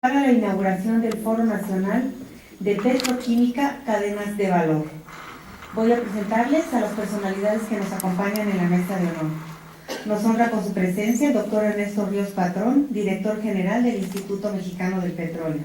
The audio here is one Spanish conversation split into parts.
Para la inauguración del Foro Nacional de Petroquímica Cadenas de Valor. Voy a presentarles a las personalidades que nos acompañan en la mesa de honor. Nos honra con su presencia el doctor Ernesto Ríos Patrón, director general del Instituto Mexicano del Petróleo.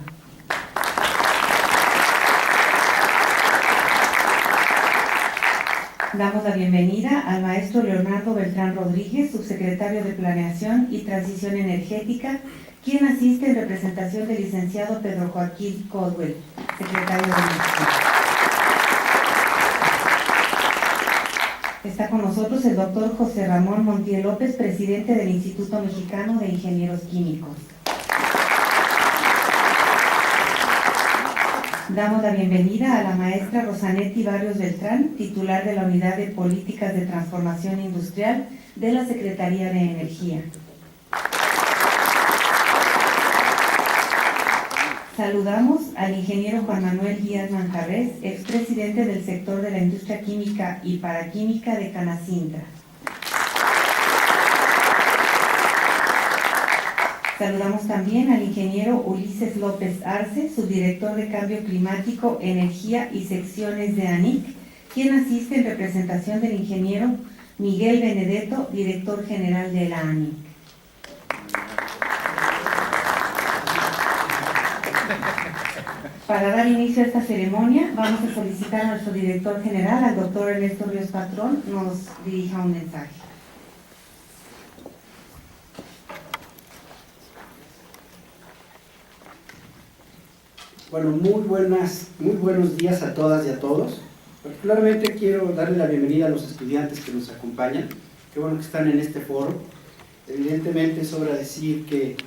Damos la bienvenida al maestro Leonardo Beltrán Rodríguez, subsecretario de Planeación y Transición Energética, quien asiste en representación del licenciado Pedro Joaquín Caldwell, secretario de Energía. Está con nosotros el doctor José Ramón Montiel López, presidente del Instituto Mexicano de Ingenieros Químicos. Damos la bienvenida a la maestra Rosanetti Barrios Beltrán, titular de la Unidad de Políticas de Transformación Industrial de la Secretaría de Energía. Saludamos al ingeniero Juan Manuel Díaz Manjarres, expresidente del sector de la industria química y paraquímica de Canacintra. Saludamos también al ingeniero Ulises López Arce, subdirector de Cambio Climático, Energía y Secciones de ANIC, quien asiste en representación del ingeniero Miguel Benedetto, director general de la ANIC. Para dar inicio a esta ceremonia, vamos a solicitar a nuestro director general, al doctor Ernesto Ríos Patrón, nos dirija un mensaje. Bueno, muy buenos días a todas y a todos. Particularmente quiero darle la bienvenida a los estudiantes que nos acompañan. Qué bueno que están en este foro. Evidentemente sobra decir que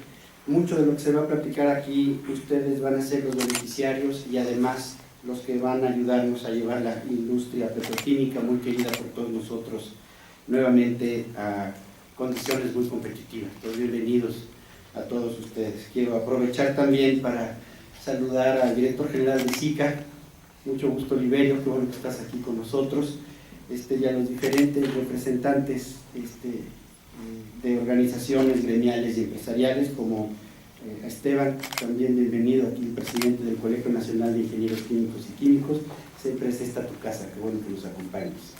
mucho de lo que se va a platicar aquí, ustedes van a ser los beneficiarios y además los que van a ayudarnos a llevar la industria petroquímica, muy querida por todos nosotros, nuevamente a condiciones muy competitivas. Entonces, bienvenidos a todos ustedes. Quiero aprovechar también para saludar al director general de SICA, mucho gusto Oliverio, qué bueno que estás aquí con nosotros, y a los diferentes representantes de organizaciones gremiales y empresariales, como a Esteban, también bienvenido aquí, el presidente del Colegio Nacional de Ingenieros Químicos y Químicos, siempre es esta tu casa, qué bueno que nos acompañes.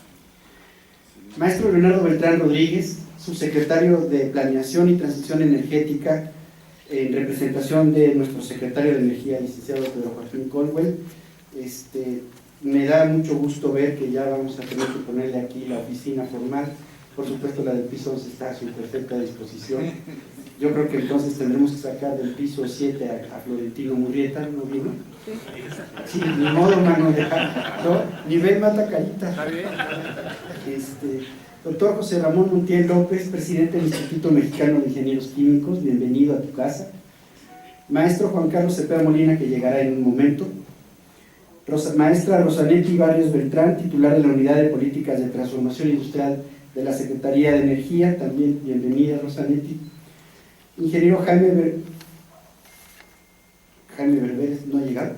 Maestro Leonardo Beltrán Rodríguez, subsecretario de Planeación y Transición Energética, en representación de nuestro secretario de Energía, licenciado Pedro Joaquín Caldwell. Me da mucho gusto ver que ya vamos a tener que ponerle aquí la oficina formal. Por supuesto, la del piso 11 está a su perfecta disposición. Yo creo que entonces tendremos que sacar del piso 7 a Florentino Murrieta, ¿no vino? Sí, ni modo, mano, ¿no? Nivel mata carita. Doctor José Ramón Montiel López, presidente del Instituto Mexicano de Ingenieros Químicos, bienvenido a tu casa. Maestro Juan Carlos Cepeda Molina, que llegará en un momento. Maestra Rosanetti Barrios Beltrán, titular de la Unidad de Políticas de Transformación Industrial de la Secretaría de Energía, también bienvenida Rosanetti. Ingeniero Jaime Berberes, ¿no ha llegado?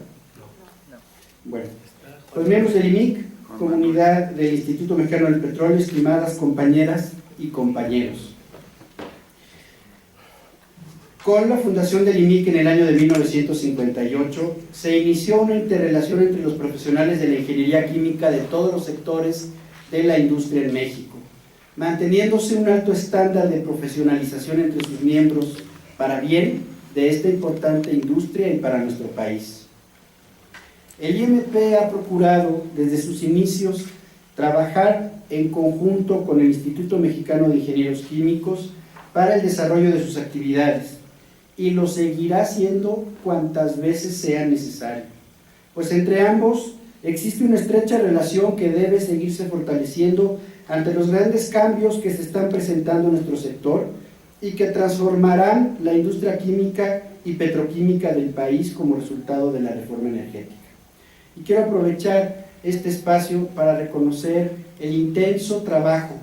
No. Bueno, los miembros del IMIC, comunidad del Instituto Mexicano del Petróleo, estimadas compañeras y compañeros. Con la fundación del IMIC en el año de 1958, se inició una interrelación entre los profesionales de la ingeniería química de todos los sectores de la industria en México, manteniéndose un alto estándar de profesionalización entre sus miembros para bien de esta importante industria y para nuestro país. El IMP ha procurado desde sus inicios trabajar en conjunto con el Instituto Mexicano de Ingenieros Químicos para el desarrollo de sus actividades y lo seguirá haciendo cuantas veces sea necesario, pues entre ambos existe una estrecha relación que debe seguirse fortaleciendo ante los grandes cambios que se están presentando en nuestro sector y que transformarán la industria química y petroquímica del país como resultado de la reforma energética. Y quiero aprovechar este espacio para reconocer el intenso trabajo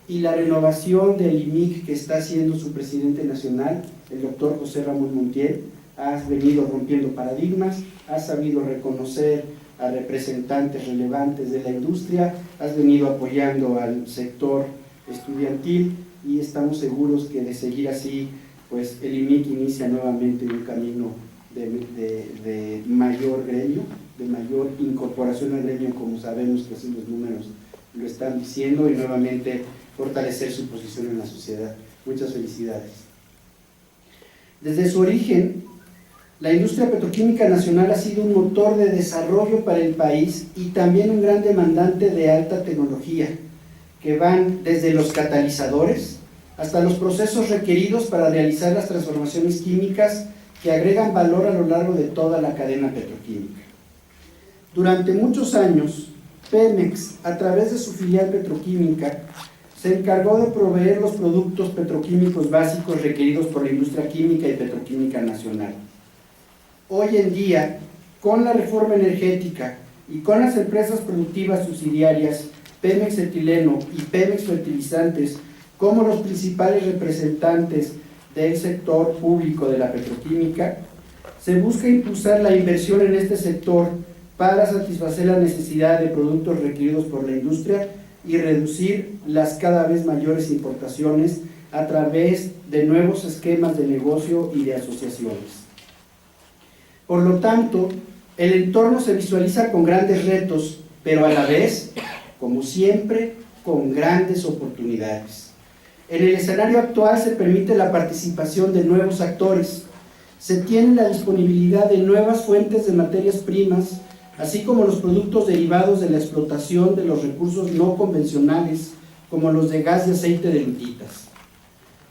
y la renovación del IMIC que está haciendo su presidente nacional, el doctor José Ramón Montiel. Has venido rompiendo paradigmas, has sabido reconocer a representantes relevantes de la industria, has venido apoyando al sector estudiantil y estamos seguros que de seguir así, pues el IMIC inicia nuevamente un camino de mayor gremio, de mayor incorporación al gremio, como sabemos que así los números lo están diciendo, y nuevamente fortalecer su posición en la sociedad. Muchas felicidades. Desde su origen, la industria petroquímica nacional ha sido un motor de desarrollo para el país y también un gran demandante de alta tecnología, que van desde los catalizadores hasta los procesos requeridos para realizar las transformaciones químicas que agregan valor a lo largo de toda la cadena petroquímica. Durante muchos años, Pemex, a través de su filial petroquímica, se encargó de proveer los productos petroquímicos básicos requeridos por la industria química y petroquímica nacional. Hoy en día, con la reforma energética y con las empresas productivas subsidiarias, Pemex Etileno y Pemex Fertilizantes, como los principales representantes del sector público de la petroquímica, se busca impulsar la inversión en este sector para satisfacer la necesidad de productos requeridos por la industria y reducir las cada vez mayores importaciones a través de nuevos esquemas de negocio y de asociaciones. Por lo tanto, el entorno se visualiza con grandes retos, pero a la vez, como siempre, con grandes oportunidades. En el escenario actual se permite la participación de nuevos actores, se tiene la disponibilidad de nuevas fuentes de materias primas, así como los productos derivados de la explotación de los recursos no convencionales, como los de gas y aceite de lutitas.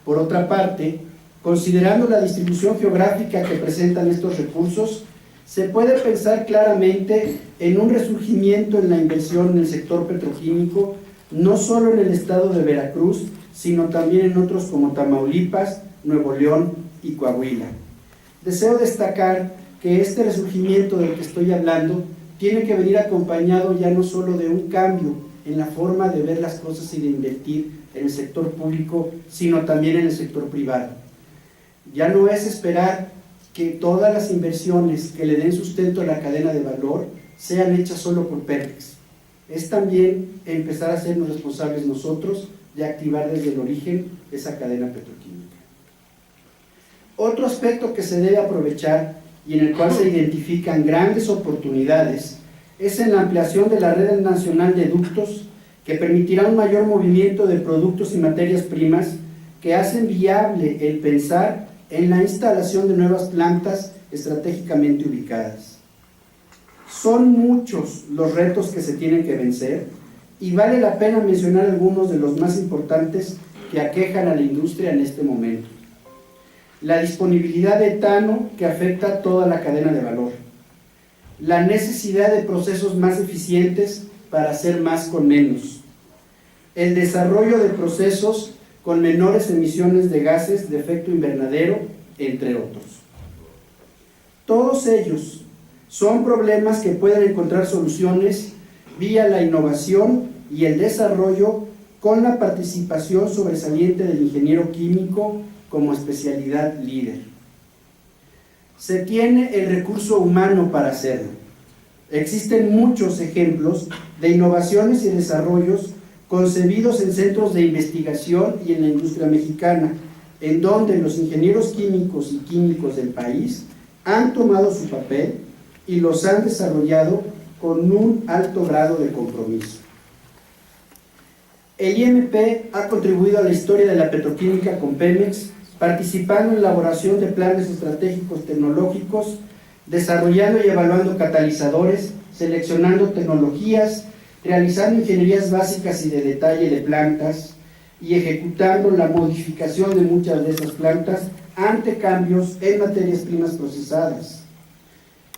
Por otra parte, considerando la distribución geográfica que presentan estos recursos, se puede pensar claramente en un resurgimiento en la inversión en el sector petroquímico, no solo en el estado de Veracruz, sino también en otros como Tamaulipas, Nuevo León y Coahuila. Deseo destacar que este resurgimiento del que estoy hablando tiene que venir acompañado ya no solo de un cambio en la forma de ver las cosas y de invertir en el sector público, sino también en el sector privado. Ya no es esperar que todas las inversiones que le den sustento a la cadena de valor sean hechas solo por Pemex. Es también empezar a sernos responsables nosotros de activar desde el origen esa cadena petroquímica. Otro aspecto que se debe aprovechar y en el cual se identifican grandes oportunidades es en la ampliación de la red nacional de ductos que permitirá un mayor movimiento de productos y materias primas que hacen viable el pensar en la instalación de nuevas plantas estratégicamente ubicadas. Son muchos los retos que se tienen que vencer y vale la pena mencionar algunos de los más importantes que aquejan a la industria en este momento. La disponibilidad de etano que afecta a toda la cadena de valor, la necesidad de procesos más eficientes para hacer más con menos, el desarrollo de procesos con menores emisiones de gases de efecto invernadero, entre otros. Todos ellos son problemas que pueden encontrar soluciones vía la innovación y el desarrollo con la participación sobresaliente del ingeniero químico como especialidad líder. Se tiene el recurso humano para hacerlo. Existen muchos ejemplos de innovaciones y desarrollos concebidos en centros de investigación y en la industria mexicana, en donde los ingenieros químicos y químicos del país han tomado su papel y los han desarrollado con un alto grado de compromiso. El IMP ha contribuido a la historia de la petroquímica con Pemex, participando en la elaboración de planes estratégicos tecnológicos, desarrollando y evaluando catalizadores, seleccionando tecnologías, realizando ingenierías básicas y de detalle de plantas y ejecutando la modificación de muchas de esas plantas ante cambios en materias primas procesadas,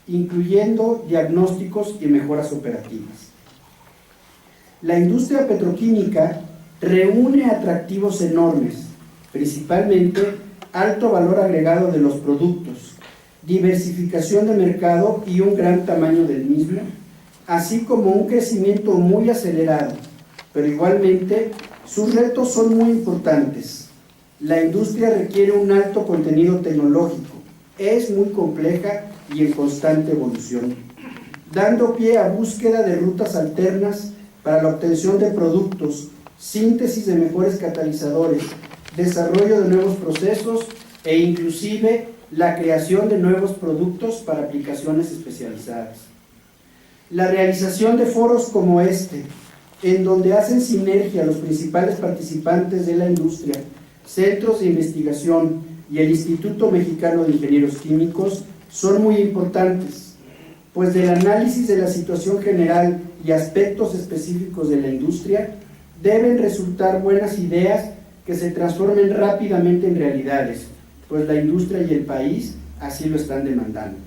incluyendo diagnósticos y mejoras operativas. La industria petroquímica reúne atractivos enormes, principalmente alto valor agregado de los productos, diversificación de mercado y un gran tamaño del mismo, así como un crecimiento muy acelerado, pero igualmente sus retos son muy importantes. La industria requiere un alto contenido tecnológico, es muy compleja y en constante evolución, dando pie a búsqueda de rutas alternas para la obtención de productos, síntesis de mejores catalizadores, desarrollo de nuevos procesos e inclusive la creación de nuevos productos para aplicaciones especializadas. La realización de foros como este, en donde hacen sinergia los principales participantes de la industria, centros de investigación y el Instituto Mexicano de Ingenieros Químicos, son muy importantes, pues del análisis de la situación general y aspectos específicos de la industria deben resultar buenas ideas que se transformen rápidamente en realidades, pues la industria y el país así lo están demandando.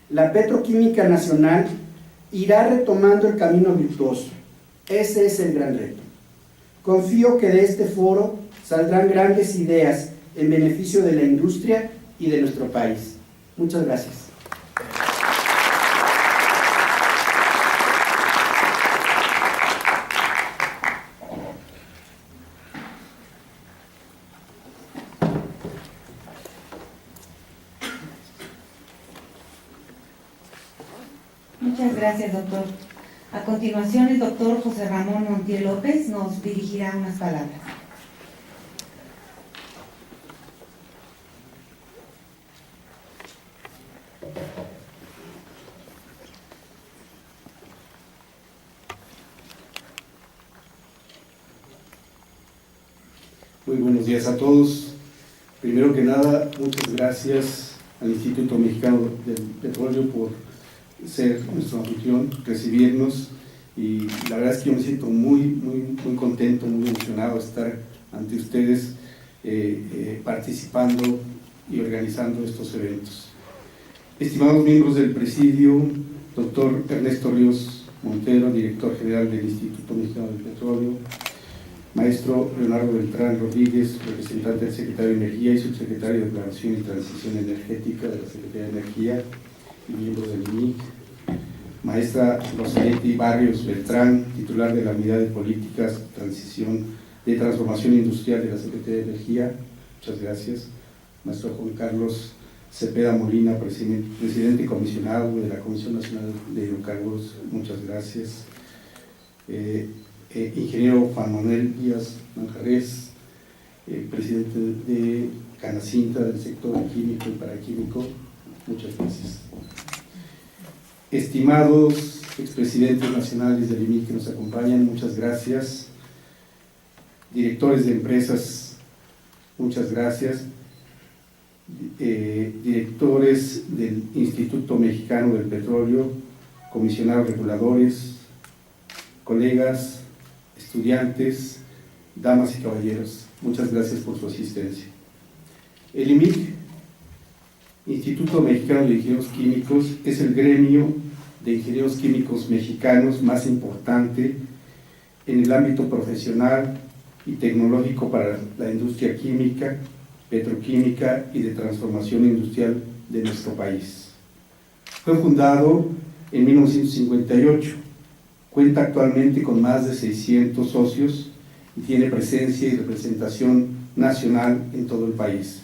La petroquímica nacional irá retomando el camino virtuoso. Ese es el gran reto. Confío que de este foro saldrán grandes ideas en beneficio de la industria y de nuestro país. Muchas gracias. Muchas gracias, doctor. A continuación, el doctor José Ramón Montiel López nos dirigirá unas palabras. Muy buenos días a todos. Primero que nada, muchas gracias al Instituto Mexicano del Petróleo por ser nuestro anfitrión, recibirnos, y la verdad es que yo me siento muy contento, muy emocionado de estar ante ustedes participando y organizando estos eventos. Estimados miembros del presidio, doctor Ernesto Ríos Montero, director general del Instituto Mexicano del Petróleo, maestro Leonardo Beltrán Rodríguez, representante del secretario de Energía y subsecretario de Planación y Transición Energética de la Secretaría de Energía y miembro del IMIC, maestra Rosaleti Barrios Beltrán, titular de la Unidad de Políticas de Transformación Industrial de la Secretaría de Energía, muchas gracias, maestro Juan Carlos Cepeda Molina, presidente comisionado de la Comisión Nacional de Hidrocarburos, muchas gracias, ingeniero Juan Manuel Díaz Manjarres, presidente de Canacintra del sector químico y paraquímico, muchas gracias. Estimados expresidentes nacionales del IMIC que nos acompañan, muchas gracias. Directores de empresas, muchas gracias. Directores del Instituto Mexicano del Petróleo, comisionados reguladores, colegas, estudiantes, damas y caballeros, muchas gracias por su asistencia. El IMIC, Instituto Mexicano de Ingenieros Químicos, es el gremio de ingenieros químicos mexicanos más importante en el ámbito profesional y tecnológico para la industria química, petroquímica y de transformación industrial de nuestro país. Fue fundado en 1958, cuenta actualmente con más de 600 socios y tiene presencia y representación nacional en todo el país.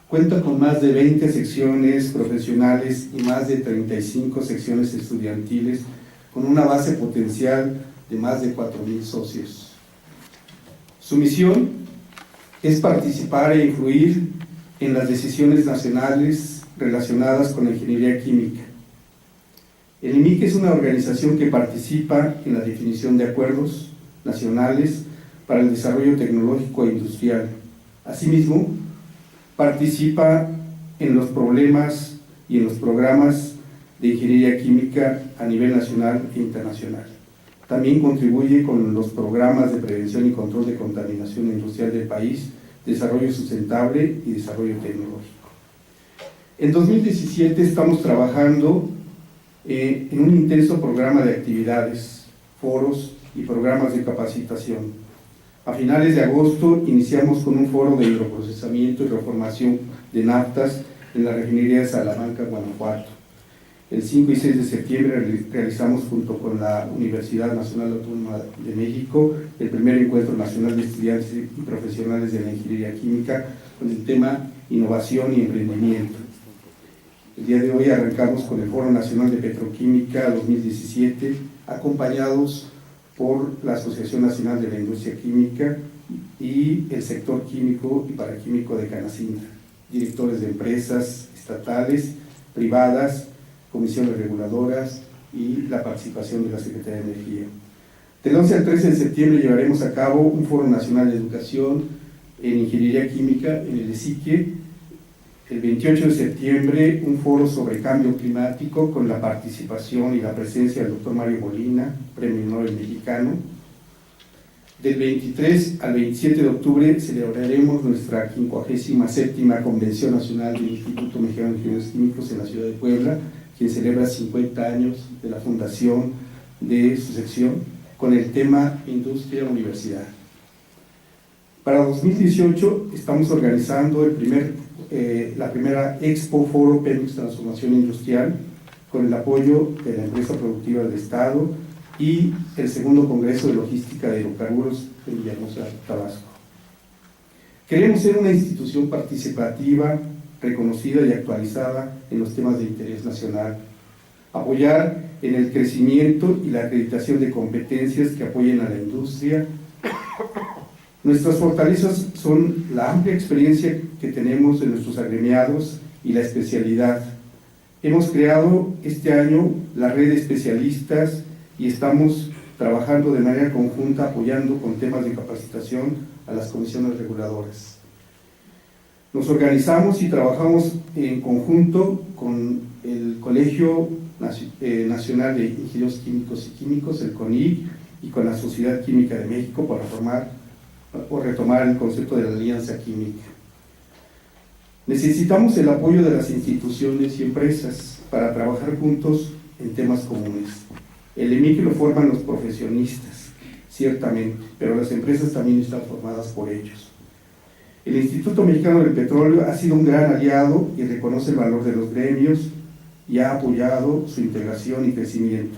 Cuenta con más de 20 secciones profesionales y más de 35 secciones estudiantiles, con una base potencial de más de 4,000 socios. Su misión es participar e influir en las decisiones nacionales relacionadas con la ingeniería química. El IMIC es una organización que participa en la definición de acuerdos nacionales para el desarrollo tecnológico e industrial. Asimismo, participa en los problemas y en los programas de ingeniería química a nivel nacional e internacional. También contribuye con los programas de prevención y control de contaminación industrial del país, desarrollo sustentable y desarrollo tecnológico. En 2017 estamos trabajando en un intenso programa de actividades, foros y programas de capacitación. A finales de agosto iniciamos con un foro de hidroprocesamiento y reformación de naftas en la refinería de Salamanca, Guanajuato. El 5 y 6 de septiembre realizamos junto con la Universidad Nacional Autónoma de México el primer encuentro nacional de estudiantes y profesionales de la ingeniería química con el tema innovación y emprendimiento. El día de hoy arrancamos con el Foro Nacional de Petroquímica 2017, acompañados por la Asociación Nacional de la Industria Química y el sector químico y paraquímico de Canacintra. directores de empresas estatales, privadas, comisiones reguladoras y la participación de la Secretaría de Energía. Del 11 al 13 de septiembre llevaremos a cabo un Foro Nacional de Educación en Ingeniería Química en el ESIQUE. El 28 de septiembre un foro sobre cambio climático con la participación y la presencia del Dr. Mario Molina, Premio Nobel mexicano. Del 23 al 27 de octubre celebraremos nuestra 57ª Convención Nacional del Instituto Mexicano de Ingenieros Químicos en la ciudad de Puebla, quien celebra 50 años de la fundación de su sección, con el tema Industria-Universidad. Para 2018 estamos organizando la primera Expo Foro Pemex Transformación Industrial, con el apoyo de la empresa productiva del Estado, y el segundo Congreso de Logística de Hidrocarburos en Villahermosa, Tabasco. Queremos ser una institución participativa, reconocida y actualizada en los temas de interés nacional, apoyar en el crecimiento y la acreditación de competencias que apoyen a la industria. Nuestras fortalezas son la amplia experiencia que tenemos de nuestros agremiados y la especialidad. Hemos creado este año la red de especialistas y estamos trabajando de manera conjunta, apoyando con temas de capacitación a las comisiones reguladoras. Nos organizamos y trabajamos en conjunto con el Colegio Nacional de Ingenieros Químicos y Químicos, el CONIC, y con la Sociedad Química de México para retomar el concepto de la alianza química. Necesitamos el apoyo de las instituciones y empresas para trabajar juntos en temas comunes. El EMIC lo forman los profesionistas, ciertamente, pero las empresas también están formadas por ellos. El Instituto Mexicano del Petróleo ha sido un gran aliado y reconoce el valor de los gremios y ha apoyado su integración y crecimiento.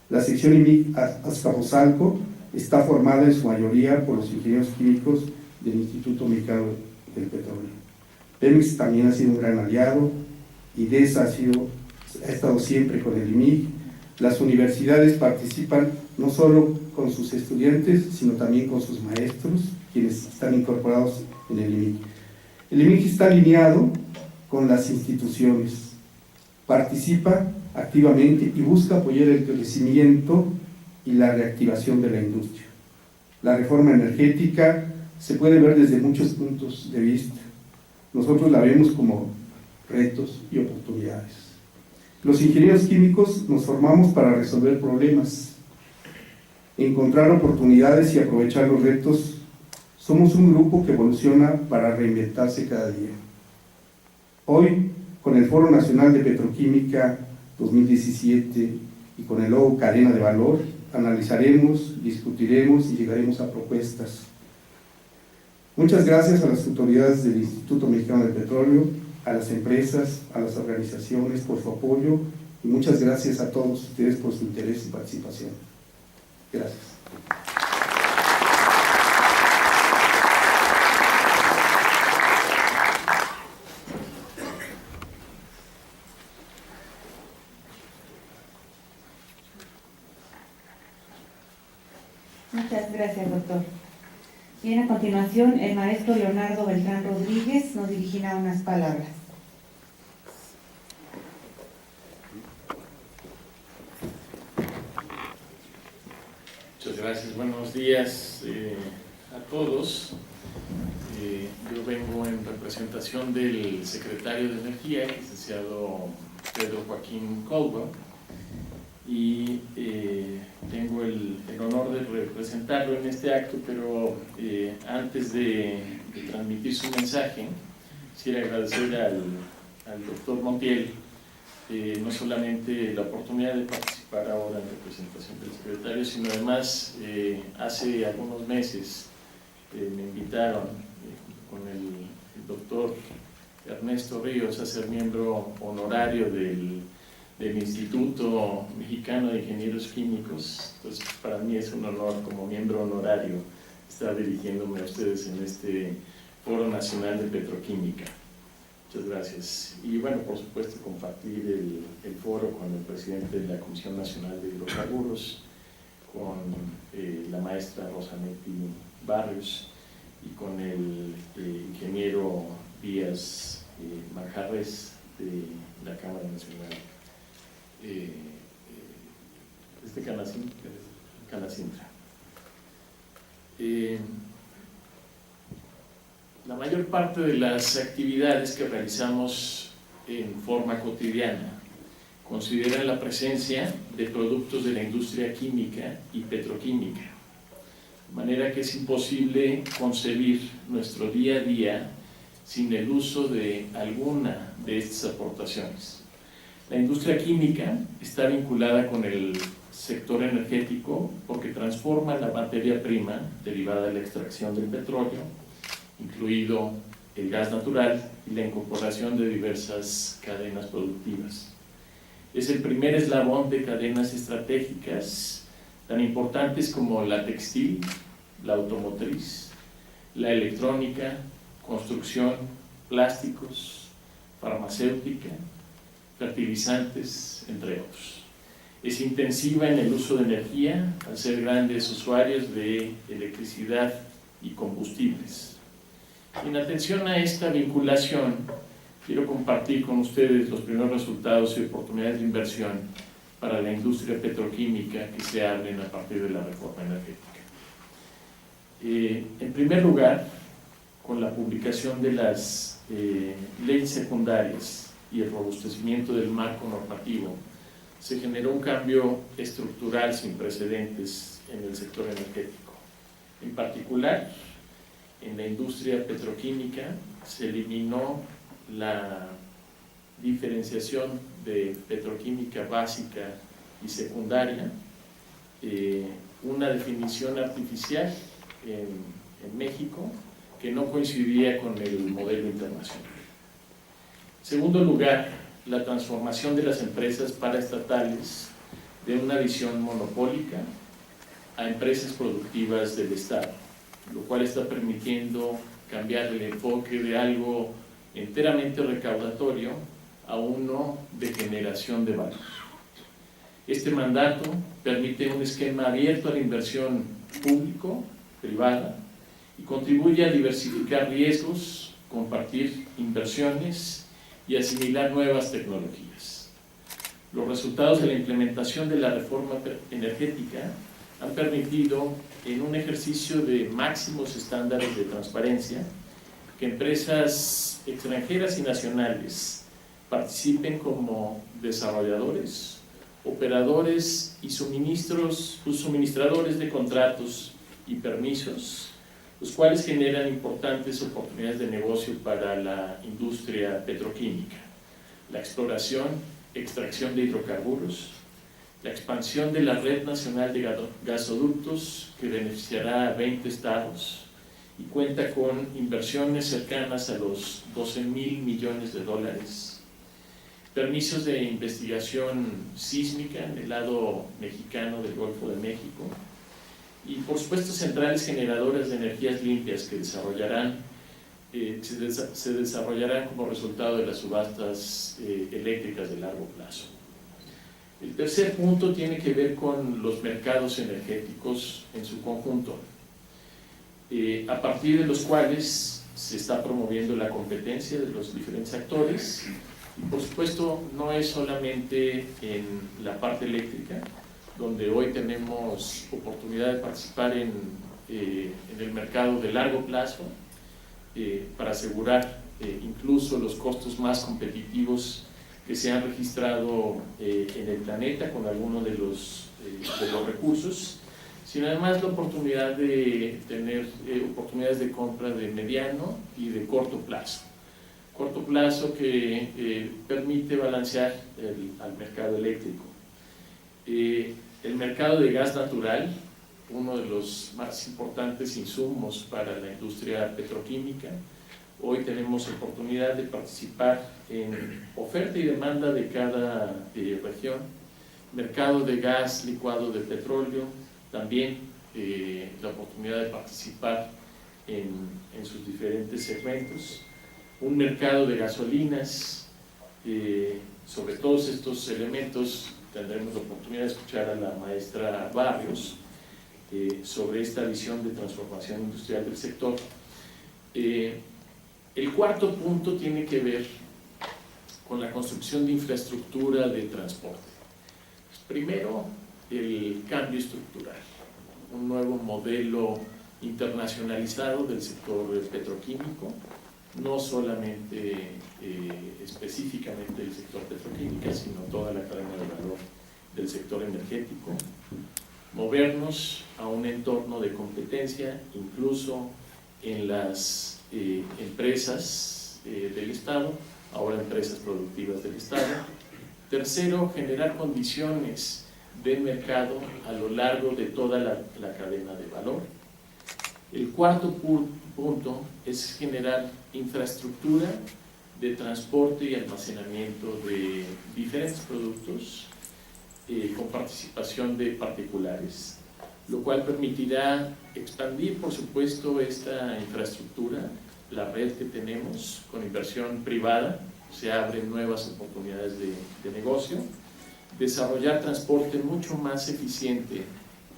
La sección EMIC Azcapotzalco está formada en su mayoría por los ingenieros químicos del Instituto Mexicano del Petróleo. Pemex también ha sido un gran aliado, IDESA ha estado siempre con el IMIC. Las universidades participan no solo con sus estudiantes, sino también con sus maestros, quienes están incorporados en el IMIC. El IMIC está alineado con las instituciones, participa activamente y busca apoyar el crecimiento y la reactivación de la industria. La reforma energética se puede ver desde muchos puntos de vista. Nosotros la vemos como retos y oportunidades. Los ingenieros químicos nos formamos para resolver problemas, encontrar oportunidades y aprovechar los retos. Somos un grupo que evoluciona para reinventarse cada día. Hoy, con el Foro Nacional de Petroquímica 2017 y con el logo Cadena de Valor, analizaremos, discutiremos y llegaremos a propuestas. Muchas gracias a las autoridades del Instituto Mexicano del Petróleo, a las empresas, a las organizaciones por su apoyo, y muchas gracias a todos ustedes por su interés y participación. Gracias. Muchas gracias, doctor. Bien, a continuación, el maestro Leonardo Beltrán Rodríguez nos dirigirá unas palabras. Muchas gracias, buenos días a todos. Yo vengo en representación del secretario de Energía, el licenciado Pedro Joaquín Caldwell, y tengo el honor de representarlo en este acto, pero antes de transmitir su mensaje, quisiera agradecer al doctor Montiel no solamente la oportunidad de participar ahora en representación del secretario, sino además hace algunos meses me invitaron con el doctor Ernesto Ríos a ser miembro honorario del Instituto Mexicano de Ingenieros Químicos. Entonces, para mí es un honor como miembro honorario estar dirigiéndome a ustedes en este Foro Nacional de Petroquímica. Muchas gracias. Y bueno, por supuesto, compartir el foro con el presidente de la Comisión Nacional de Hidrocarburos, con la maestra Rosa Neti Barrios y con el ingeniero Díaz Manjarres de la Cámara Nacional desde Canacintra. La mayor parte de las actividades que realizamos en forma cotidiana consideran la presencia de productos de la industria química y petroquímica, de manera que es imposible concebir nuestro día a día sin el uso de alguna de estas aportaciones. La industria química está vinculada con el sector energético porque transforma la materia prima derivada de la extracción del petróleo, incluido el gas natural y la incorporación de diversas cadenas productivas. Es el primer eslabón de cadenas estratégicas tan importantes como la textil, la automotriz, la electrónica, construcción, plásticos, farmacéutica, fertilizantes, entre otros. Es intensiva en el uso de energía, al ser grandes usuarios de electricidad y combustibles. En atención a esta vinculación, quiero compartir con ustedes los primeros resultados y oportunidades de inversión para la industria petroquímica que se abren a partir de la reforma energética. En primer lugar, con la publicación de las leyes secundarias y el robustecimiento del marco normativo, se generó un cambio estructural sin precedentes en el sector energético. En particular, en la industria petroquímica se eliminó la diferenciación de petroquímica básica y secundaria, una definición artificial en México que no coincidía con el modelo internacional. En segundo lugar, la transformación de las empresas paraestatales de una visión monopólica a empresas productivas del Estado, lo cual está permitiendo cambiar el enfoque de algo enteramente recaudatorio a uno de generación de valor. Este mandato permite un esquema abierto a la inversión público-privada y contribuye a diversificar riesgos, compartir inversiones y asimilar nuevas tecnologías. Los resultados de la implementación de la reforma energética han permitido, en un ejercicio de máximos estándares de transparencia, que empresas extranjeras y nacionales participen como desarrolladores, operadores y suministradores de contratos y permisos, los cuales generan importantes oportunidades de negocio para la industria petroquímica, la exploración, extracción de hidrocarburos, la expansión de la red nacional de gasoductos que beneficiará a 20 estados y cuenta con inversiones cercanas a los 12,000 millones de dólares, permisos de investigación sísmica en el lado mexicano del Golfo de México, y por supuesto centrales generadoras de energías limpias que se desarrollarán como resultado de las subastas eléctricas de largo plazo. El tercer punto tiene que ver con los mercados energéticos en su conjunto, a partir de los cuales se está promoviendo la competencia de los diferentes actores, y por supuesto no es solamente en la parte eléctrica, donde hoy tenemos oportunidad de participar en el mercado de largo plazo para asegurar incluso los costos más competitivos que se han registrado en el planeta con algunos de los recursos, sino además la oportunidad de tener oportunidades de compra de mediano y de corto plazo. Corto plazo que permite balancear al mercado eléctrico. El mercado de gas natural, uno de los más importantes insumos para la industria petroquímica. Hoy tenemos oportunidad de participar en oferta y demanda de cada región. Mercado de gas licuado de petróleo, también la oportunidad de participar en sus diferentes segmentos. Un mercado de gasolinas. Sobre todos estos elementos tendremos la oportunidad de escuchar a la maestra Barrios sobre esta visión de transformación industrial del sector. El cuarto punto tiene que ver con la construcción de infraestructura de transporte. Primero, el cambio estructural, un nuevo modelo internacionalizado del sector petroquímico, no solamente específicamente el sector petroquímico, sino toda la cadena de valor del sector energético, movernos a un entorno de competencia, incluso en las empresas del Estado, ahora empresas productivas del Estado. Tercero, generar condiciones de mercado a lo largo de toda la cadena de valor. El cuarto punto es generar infraestructura de transporte y almacenamiento de diferentes productos con participación de particulares, lo cual permitirá expandir, por supuesto, esta infraestructura, la red que tenemos con inversión privada, se abren nuevas oportunidades de negocio, desarrollar transporte mucho más eficiente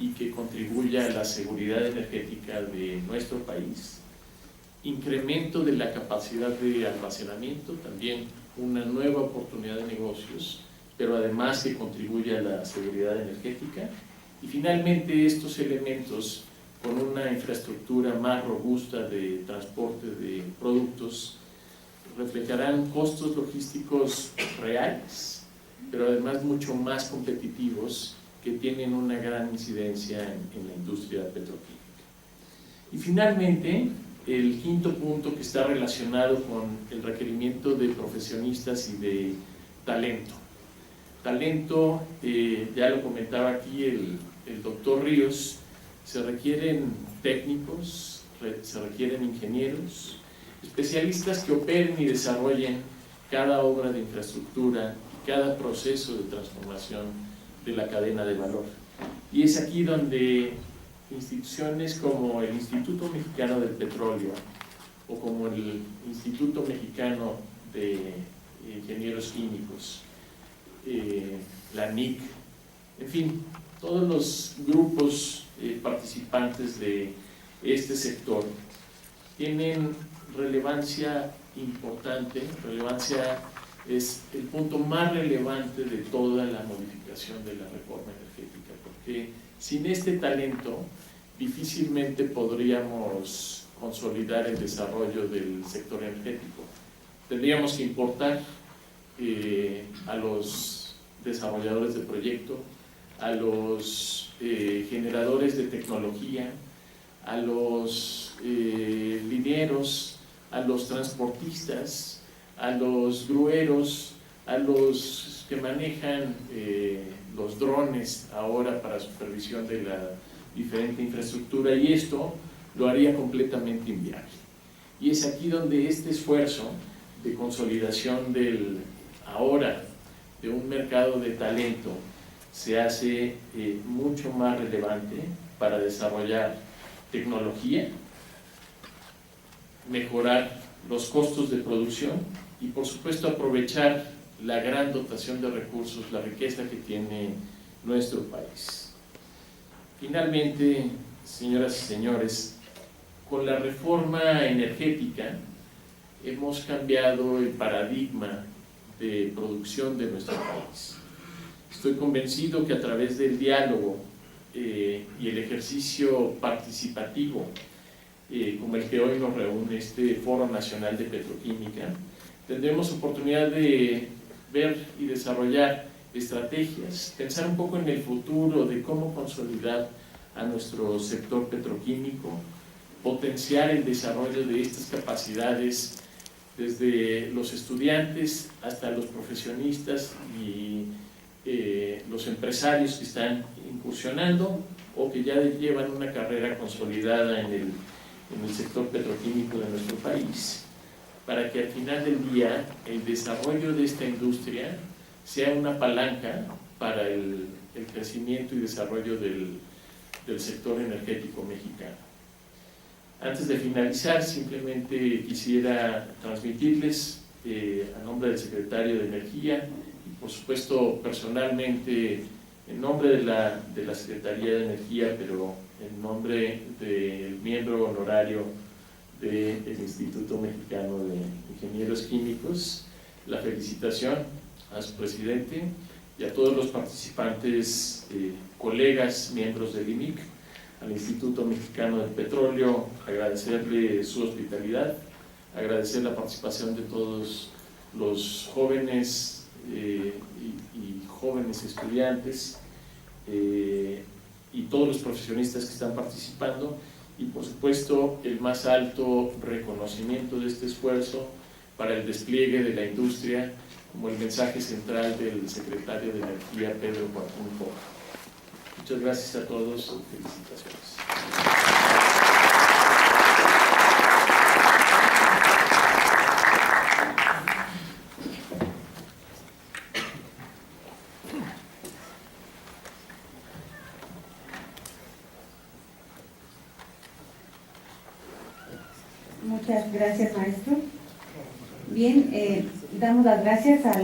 y que contribuya a la seguridad energética de nuestro país, incremento de la capacidad de almacenamiento, también una nueva oportunidad de negocios, pero además que contribuya a la seguridad energética, y finalmente estos elementos con una infraestructura más robusta de transporte de productos reflejarán costos logísticos reales, pero además mucho más competitivos que tienen una gran incidencia en la industria petroquímica. Y finalmente, el quinto punto que está relacionado con el requerimiento de profesionistas y de talento. Talento, ya lo comentaba aquí el doctor Ríos, se requieren técnicos, se requieren ingenieros, especialistas que operen y desarrollen cada obra de infraestructura, cada proceso de transformación de la cadena de valor. Y es aquí donde instituciones como el Instituto Mexicano del Petróleo o como el Instituto Mexicano de Ingenieros Químicos, la NIC, en fin, todos los grupos participantes de este sector tienen relevancia importante. Relevancia es el punto más relevante de toda la modificación de la reforma energética, porque sin este talento difícilmente podríamos consolidar el desarrollo del sector energético. Tendríamos que importar a los desarrolladores de proyecto, a los generadores de tecnología, a los linieros, a los transportistas, a los grueros, a los que manejan los drones ahora para supervisión de la diferente infraestructura, y esto lo haría completamente inviable. Y es aquí donde este esfuerzo de consolidación ahora de un mercado de talento se hace mucho más relevante para desarrollar tecnología, mejorar los costos de producción y, por supuesto, aprovechar la gran dotación de recursos, la riqueza que tiene nuestro país. Finalmente, señoras y señores, con la reforma energética hemos cambiado el paradigma de producción de nuestro país. Estoy convencido que a través del diálogo y el ejercicio participativo, como el que hoy nos reúne este Foro Nacional de Petroquímica, tendremos oportunidad de ver y desarrollar estrategias, pensar un poco en el futuro de cómo consolidar a nuestro sector petroquímico, potenciar el desarrollo de estas capacidades desde los estudiantes hasta los profesionistas y los empresarios que están incursionando o que ya llevan una carrera consolidada en el sector petroquímico de nuestro país, para que al final del día el desarrollo de esta industria sea una palanca para el crecimiento y desarrollo del sector energético mexicano. Antes de finalizar, simplemente quisiera transmitirles a nombre del secretario de Energía y, por supuesto, personalmente en nombre de la Secretaría de Energía, pero en nombre del miembro honorario del Instituto Mexicano de Ingenieros Químicos. La felicitación a su presidente y a todos los participantes, colegas, miembros del IMIC, al Instituto Mexicano del Petróleo, agradecerle su hospitalidad, agradecer la participación de todos los jóvenes y jóvenes estudiantes y todos los profesionistas que están participando, y por supuesto el más alto reconocimiento de este esfuerzo para el despliegue de la industria, como el mensaje central del secretario de Energía, Pedro Joaquín Foja. Muchas gracias a todos y felicitaciones. Muchas gracias, maestro. Bien, damos las gracias a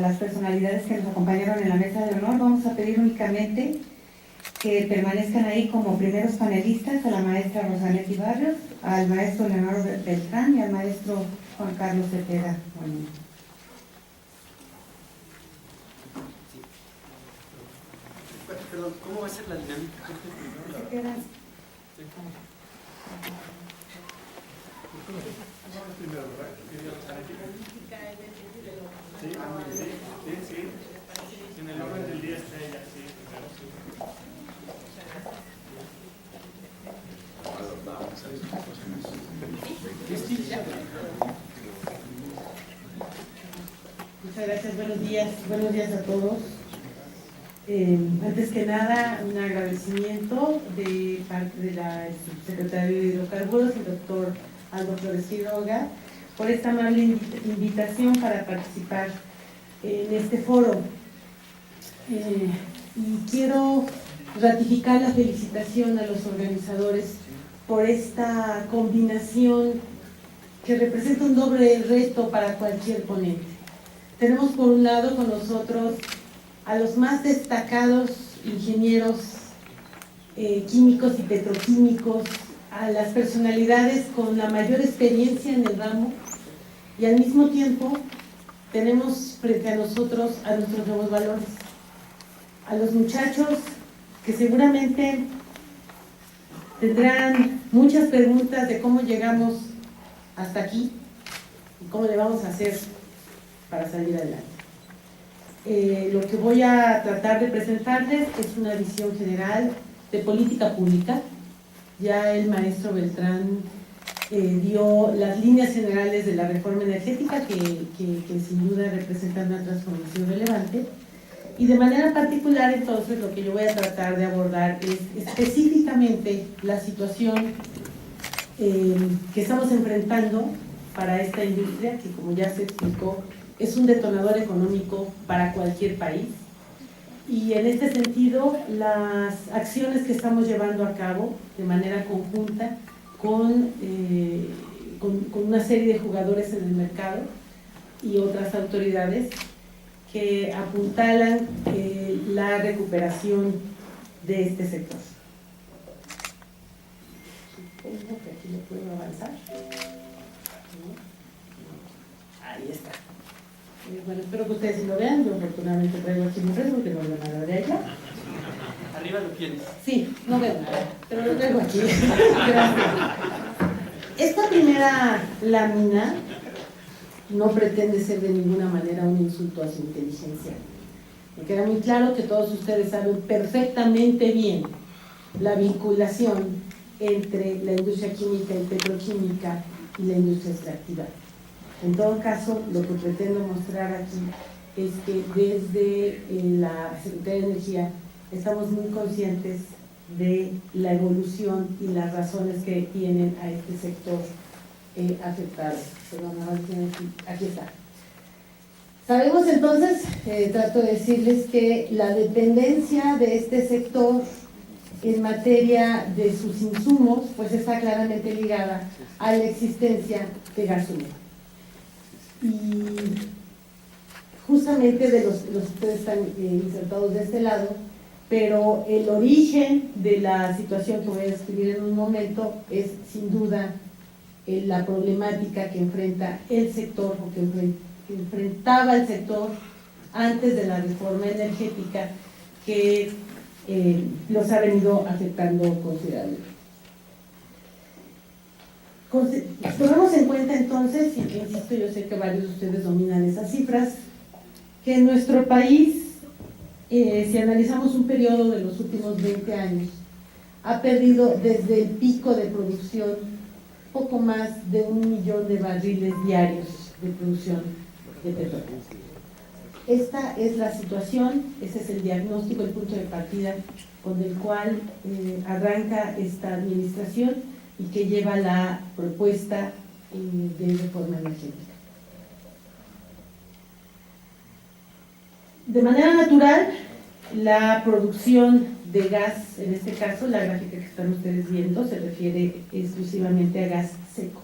las personalidades que nos acompañaron en la mesa de honor. Vamos a pedir únicamente que permanezcan ahí como primeros panelistas a la maestra Rosanetti Barrios, al maestro Leonardo Beltrán y al maestro Juan Carlos Cepeda. Perdón, ¿cómo va a ser la dinámica? ¿Se quedan? En el orden del día está ella, sí. Muchas gracias, buenos días a todos. Antes que nada, un agradecimiento de parte de la subsecretaria de Hidrocarburos, el doctor Aldo Flores Quiroga, por esta amable invitación para participar en este foro. Y quiero ratificar la felicitación a los organizadores por esta combinación que representa un doble reto para cualquier ponente. Tenemos por un lado con nosotros a los más destacados ingenieros químicos y petroquímicos, a las personalidades con la mayor experiencia en el ramo, y al mismo tiempo tenemos frente a nosotros a nuestros nuevos valores, a los muchachos que seguramente tendrán muchas preguntas de cómo llegamos hasta aquí y cómo le vamos a hacer para salir adelante. Lo que voy a tratar de presentarles es una visión general de política pública. Ya el maestro Beltrán dio las líneas generales de la reforma energética que sin duda representan una transformación relevante, y de manera particular entonces lo que yo voy a tratar de abordar es específicamente la situación que estamos enfrentando para esta industria, que como ya se explicó es un detonador económico para cualquier país. Y en este sentido, las acciones que estamos llevando a cabo de manera conjunta con una serie de jugadores en el mercado y otras autoridades que apuntalan la recuperación de este sector. Supongo que aquí lo puedo avanzar. Ahí está. Bueno, espero que ustedes sí lo vean. Yo afortunadamente traigo aquí mi resto porque no veo nada de allá. ¿Arriba lo tienes? Sí, no veo nada, pero lo traigo aquí. Gracias. Esta primera lámina no pretende ser de ninguna manera un insulto a su inteligencia. Me queda muy claro que todos ustedes saben perfectamente bien la vinculación entre la industria química y petroquímica y la industria extractiva. En todo caso, lo que pretendo mostrar aquí es que desde la Secretaría de Energía estamos muy conscientes de la evolución y las razones que tienen a este sector afectado. Perdón, aquí está. Sabemos entonces, trato de decirles que la dependencia de este sector en materia de sus insumos, pues está claramente ligada a la existencia de gasolina. Y justamente de los ustedes están insertados de este lado, pero el origen de la situación que voy a describir en un momento es sin duda la problemática que enfrenta el sector, o que enfrentaba el sector antes de la reforma energética, que los ha venido afectando considerablemente. Tomemos en cuenta entonces, y insisto, yo sé que varios de ustedes dominan esas cifras, que en nuestro país, si analizamos un periodo de los últimos 20 años, ha perdido desde el pico de producción poco más de 1 millón de barriles diarios de producción de petróleo. Esta es la situación, ese es el diagnóstico, el punto de partida con el cual arranca esta administración y que lleva la propuesta de reforma energética. De manera natural, la producción de gas, en este caso la gráfica que están ustedes viendo, se refiere exclusivamente a gas seco.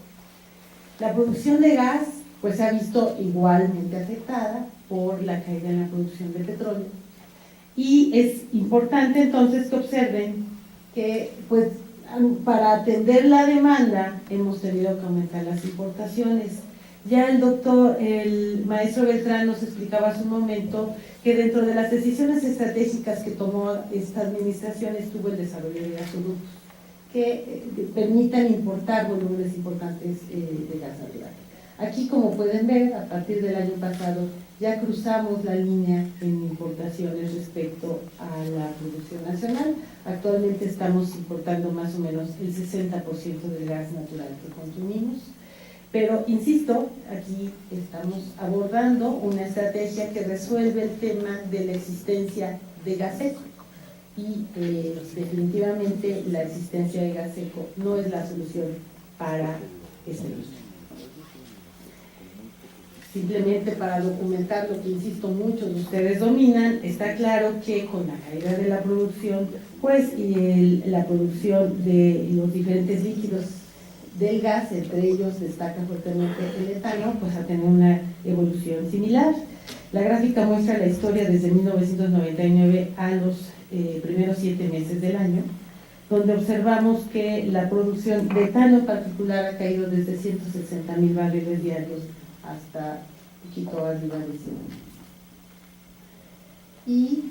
La producción de gas pues se ha visto igualmente afectada por la caída en la producción de petróleo. Y es importante entonces que observen que pues para atender la demanda hemos tenido que aumentar las importaciones. Ya el maestro Beltrán nos explicaba hace un momento que dentro de las decisiones estratégicas que tomó esta administración estuvo el desarrollo de gasoductos que permitan importar volúmenes importantes de gas natural. Aquí, como pueden ver, a partir del año pasado ya cruzamos la línea en importaciones respecto a la producción nacional. Actualmente estamos importando más o menos el 60% del gas natural que consumimos. Pero, insisto, aquí estamos abordando una estrategia que resuelve el tema de la existencia de gas seco. Y definitivamente la existencia de gas seco no es la solución para esta industria. Simplemente para documentar lo que, insisto, muchos de ustedes dominan, está claro que con la caída de la producción, pues la producción de los diferentes líquidos del gas, entre ellos destaca fuertemente el etano, pues ha tenido una evolución similar. La gráfica muestra la historia desde 1999 a los primeros 7 meses del año, donde observamos que la producción de etano en particular ha caído desde 160,000 barriles diarios hasta un poquito arriba de 100. Y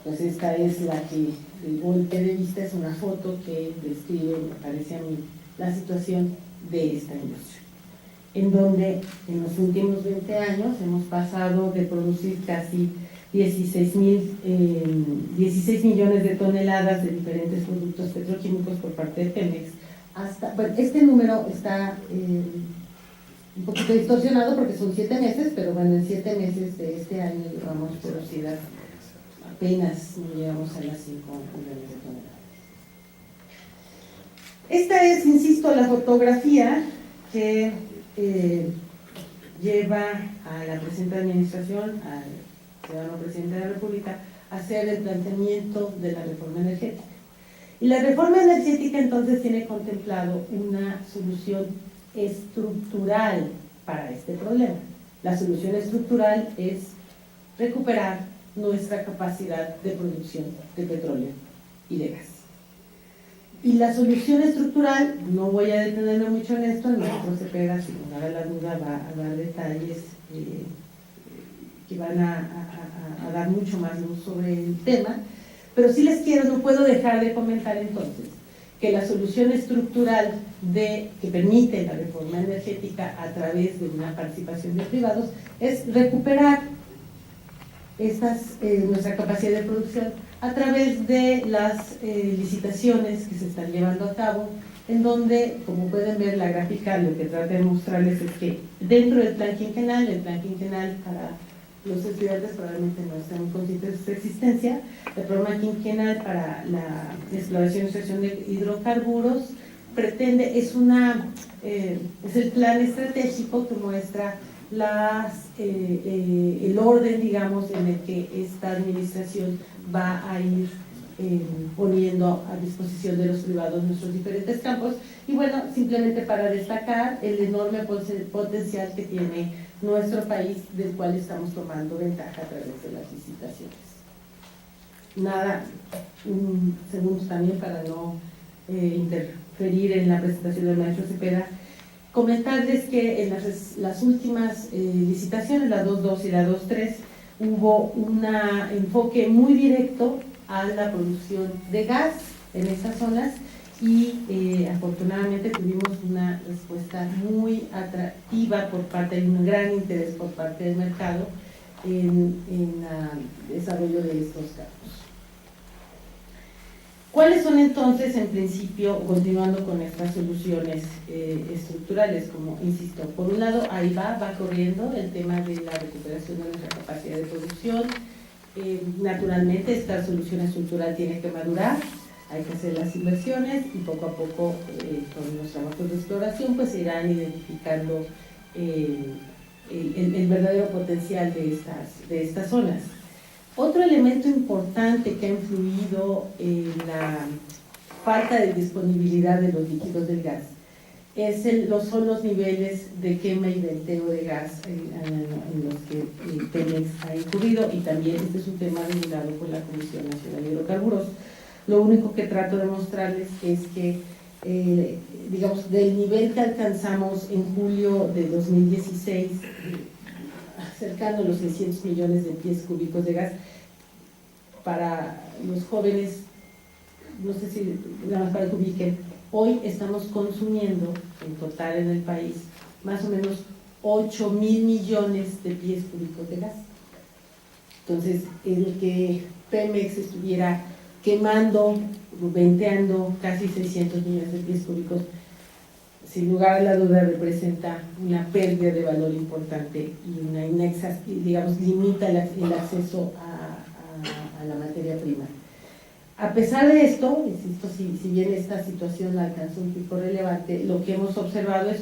pues esta es la que, el golpe de vista, es una foto que describe, me parece a mí, la situación de esta industria, en donde en los últimos 20 años hemos pasado de producir casi 16 millones de toneladas de diferentes productos petroquímicos por parte de Pemex, hasta, bueno, este número está un poquito distorsionado porque son 7 meses, pero bueno, en 7 meses de este año llevamos producidas apenas, no llegamos a las 5 millones de toneladas. Esta es, insisto, la fotografía que lleva a la presente administración, al ciudadano presidente de la República, a hacer el planteamiento de la reforma energética. Y la reforma energética entonces tiene contemplado una solución estructural para este problema. La solución estructural es recuperar nuestra capacidad de producción de petróleo y de gas. Y la solución estructural, no voy a detenerme mucho en esto, el maestro Cepeda, sin lugar a la duda, va a dar detalles que van a dar mucho más luz sobre el tema, pero sí les quiero, no puedo dejar de comentar entonces que la solución estructural que permite la reforma energética a través de una participación de privados es recuperar nuestra capacidad de producción a través de las licitaciones que se están llevando a cabo, en donde, como pueden ver la gráfica, lo que trata de mostrarles es que dentro del plan quinquenal, para los estudiantes probablemente no estén muy conscientes de su existencia, el programa quinquenal para la exploración y extracción de hidrocarburos pretende, es el plan estratégico que muestra el orden, digamos, en el que esta administración va a ir poniendo a disposición de los privados nuestros diferentes campos. Y bueno, simplemente para destacar el enorme potencial que tiene nuestro país, del cual estamos tomando ventaja a través de las licitaciones. Nada, un segundo también para no interferir en la presentación del maestro Cepeda, comentarles que en las últimas licitaciones, la 2.2 y la 2.3, hubo un enfoque muy directo a la producción de gas en estas zonas y afortunadamente tuvimos una respuesta muy atractiva por parte de un gran interés por parte del mercado en el desarrollo de estos campos. ¿Cuáles son entonces, en principio, continuando con estas soluciones estructurales? Como insisto, por un lado, ahí va corriendo el tema de la recuperación de nuestra capacidad de producción. Naturalmente, esta solución estructural tiene que madurar, hay que hacer las inversiones y poco a poco, con los trabajos de exploración, pues se irán identificando el verdadero potencial de estas zonas. Otro elemento importante que ha influido en la falta de disponibilidad de los líquidos del gas son los niveles de quema y venteo de gas en los que Pemex ha incurrido, y también este es un tema regulado por la Comisión Nacional de Hidrocarburos. Lo único que trato de mostrarles es que, digamos, del nivel que alcanzamos en julio de 2016, cercano a los 600 millones de pies cúbicos de gas, para los jóvenes, no sé si nada más para que ubiquen, hoy estamos consumiendo en total en el país más o menos 8.000 millones de pies cúbicos de gas. Entonces, el que Pemex estuviera quemando, venteando casi 600 millones de pies cúbicos, sin lugar a la duda representa una pérdida de valor importante y una digamos, limita el acceso a la materia prima. A pesar de esto, insisto, si bien esta situación alcanzó un pico relevante, lo que hemos observado es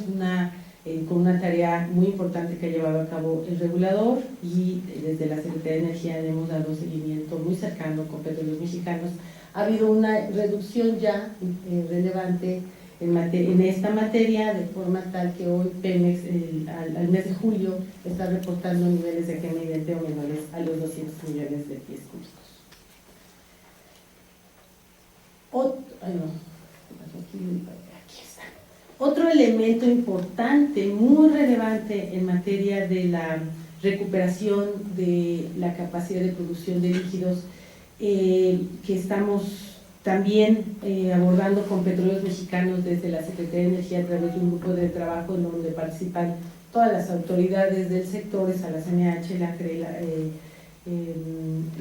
con una tarea muy importante que ha llevado a cabo el regulador, y desde la Secretaría de Energía le hemos dado seguimiento muy cercano con Petróleos Mexicanos. Ha habido una reducción ya relevante en esta materia, de forma tal que hoy Pemex al mes de julio está reportando niveles de quema y venteo menores a los 200 millones de pies cúbicos. Otro elemento importante, muy relevante en materia de la recuperación de la capacidad de producción de líquidos, que estamos también abordando con Petróleos Mexicanos desde la Secretaría de Energía a través de un grupo de trabajo en donde participan todas las autoridades del sector, a la CNH, la CRE,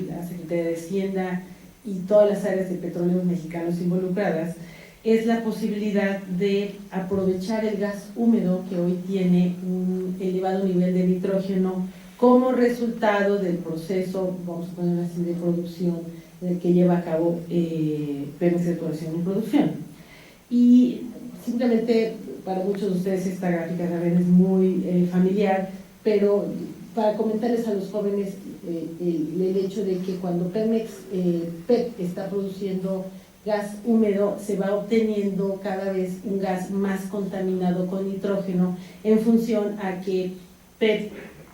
la Secretaría de Hacienda y todas las áreas de Petróleos Mexicanos involucradas, es la posibilidad de aprovechar el gas húmedo que hoy tiene un elevado nivel de nitrógeno como resultado del proceso, vamos a poner así, de producción que lleva a cabo Pemex Exploración y Producción. Y simplemente para muchos de ustedes esta gráfica también es muy familiar, pero para comentarles a los jóvenes el hecho de que cuando Pemex PEP está produciendo gas húmedo, se va obteniendo cada vez un gas más contaminado con nitrógeno, en función a que PEP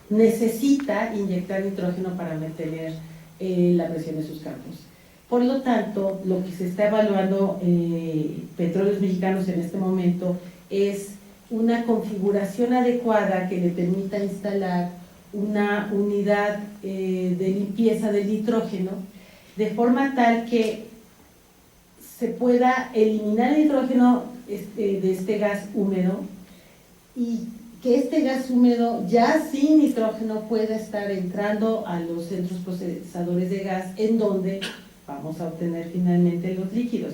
necesita inyectar nitrógeno para mantener la presión de sus campos. Por lo tanto, lo que se está evaluando Petróleos Mexicanos en este momento es una configuración adecuada que le permita instalar una unidad de limpieza del nitrógeno, de forma tal que se pueda eliminar el nitrógeno de este gas húmedo, y que este gas húmedo ya sin nitrógeno pueda estar entrando a los centros procesadores de gas, en donde vamos a obtener finalmente los líquidos.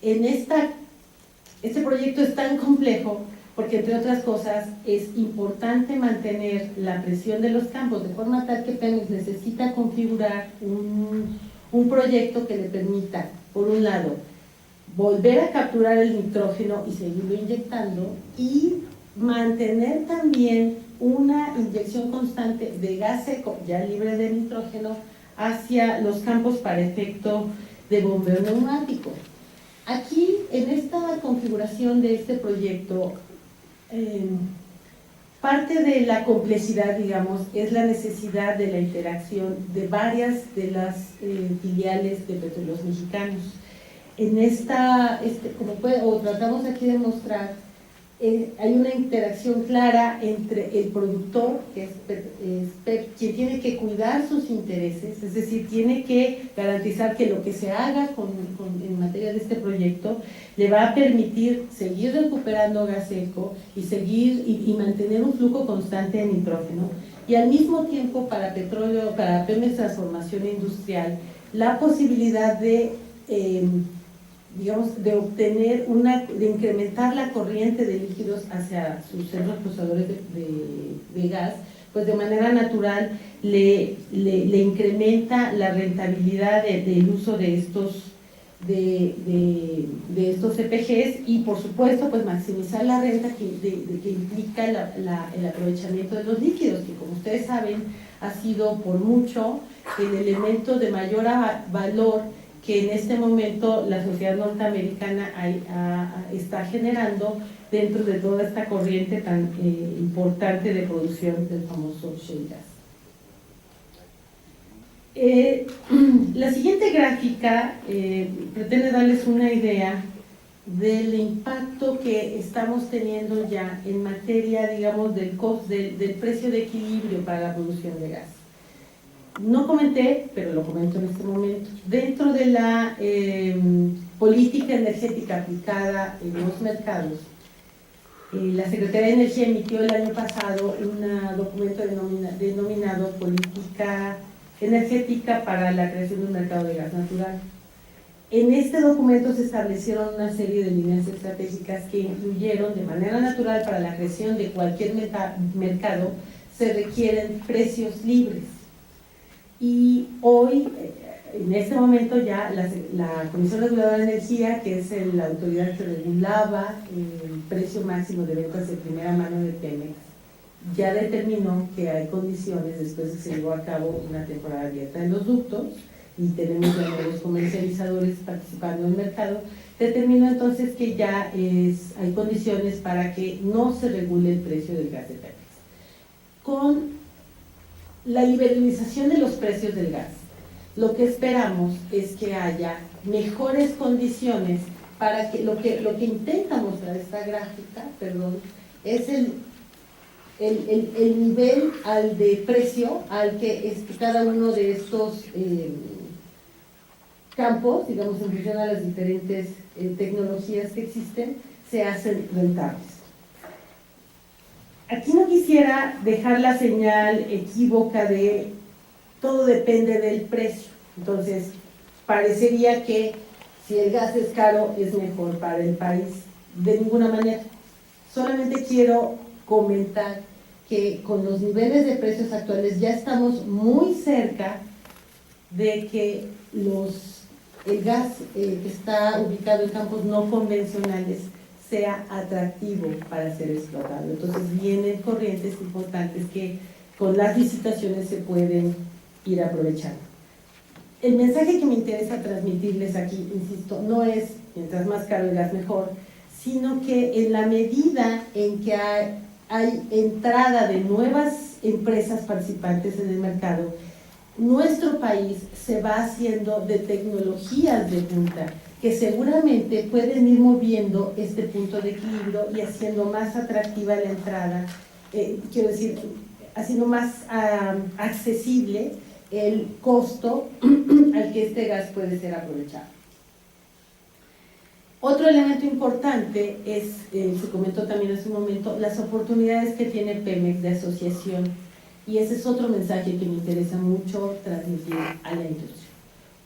Este proyecto es tan complejo porque, entre otras cosas, es importante mantener la presión de los campos, de forma tal que Pemex necesita configurar un proyecto que le permita, por un lado, volver a capturar el nitrógeno y seguirlo inyectando, y mantener también una inyección constante de gas seco, ya libre de nitrógeno, hacia los campos para efecto de bombeo neumático. Aquí, en esta configuración de este proyecto, parte de la complejidad, digamos, es la necesidad de la interacción de varias de las filiales de Petróleos Mexicanos. en tratamos aquí de mostrar, hay una interacción clara entre el productor, que es quien tiene que cuidar sus intereses, es decir, tiene que garantizar que lo que se haga en materia de este proyecto le va a permitir seguir recuperando gas seco y mantener un flujo constante de nitrógeno, y al mismo tiempo para Pemex Transformación Industrial, la posibilidad de incrementar la corriente de líquidos hacia sus centros procesadores de gas, pues de manera natural le incrementa la rentabilidad del uso de estos CPGs, y por supuesto pues maximizar la renta que implica el aprovechamiento de los líquidos, que como ustedes saben ha sido por mucho el elemento de mayor valor que en este momento la sociedad norteamericana está generando dentro de toda esta corriente tan importante de producción del famoso shale gas. La siguiente gráfica pretende darles una idea del impacto que estamos teniendo ya en materia, digamos, del precio de equilibrio para la producción de gas. No comenté, pero lo comento en este momento. Dentro de la política energética aplicada en los mercados, la Secretaría de Energía emitió el año pasado un documento denominado Política Energética para la creación de un mercado de gas natural. En este documento se establecieron una serie de líneas estratégicas que incluyeron, de manera natural, para la creación de cualquier mercado se requieren precios libres. Y hoy, en este momento ya, la Comisión Reguladora de Energía, que es la autoridad que regulaba el precio máximo de ventas de primera mano de Pemex, ya determinó que hay condiciones, después de que se llevó a cabo una temporada abierta en los ductos, y tenemos ya nuevos comercializadores participando en el mercado, determinó entonces que ya hay condiciones para que no se regule el precio del gas de Pemex. Con la liberalización de los precios del gas, lo que esperamos es que haya mejores condiciones para que lo que intenta mostrar esta gráfica, es el nivel de precio al que cada uno de estos campos, digamos, en función a las diferentes tecnologías que existen, se hacen rentables. Aquí no quisiera dejar la señal equívoca de todo depende del precio. Entonces, parecería que si el gas es caro es mejor para el país. De ninguna manera. Solamente quiero comentar que con los niveles de precios actuales ya estamos muy cerca de que el gas que está ubicado en campos no convencionales sea atractivo para ser explotado. Entonces vienen corrientes importantes que con las licitaciones se pueden ir aprovechando. El mensaje que me interesa transmitirles aquí, insisto, no es mientras más caro el gas mejor, sino que en la medida en que hay entrada de nuevas empresas participantes en el mercado, nuestro país se va haciendo de tecnologías de punta que seguramente pueden ir moviendo este punto de equilibrio y haciendo más atractiva la entrada, quiero decir, haciendo más accesible el costo al que este gas puede ser aprovechado. Otro elemento importante es, se comentó también hace un momento, las oportunidades que tiene Pemex de asociación, y ese es otro mensaje que me interesa mucho transmitir a la industria.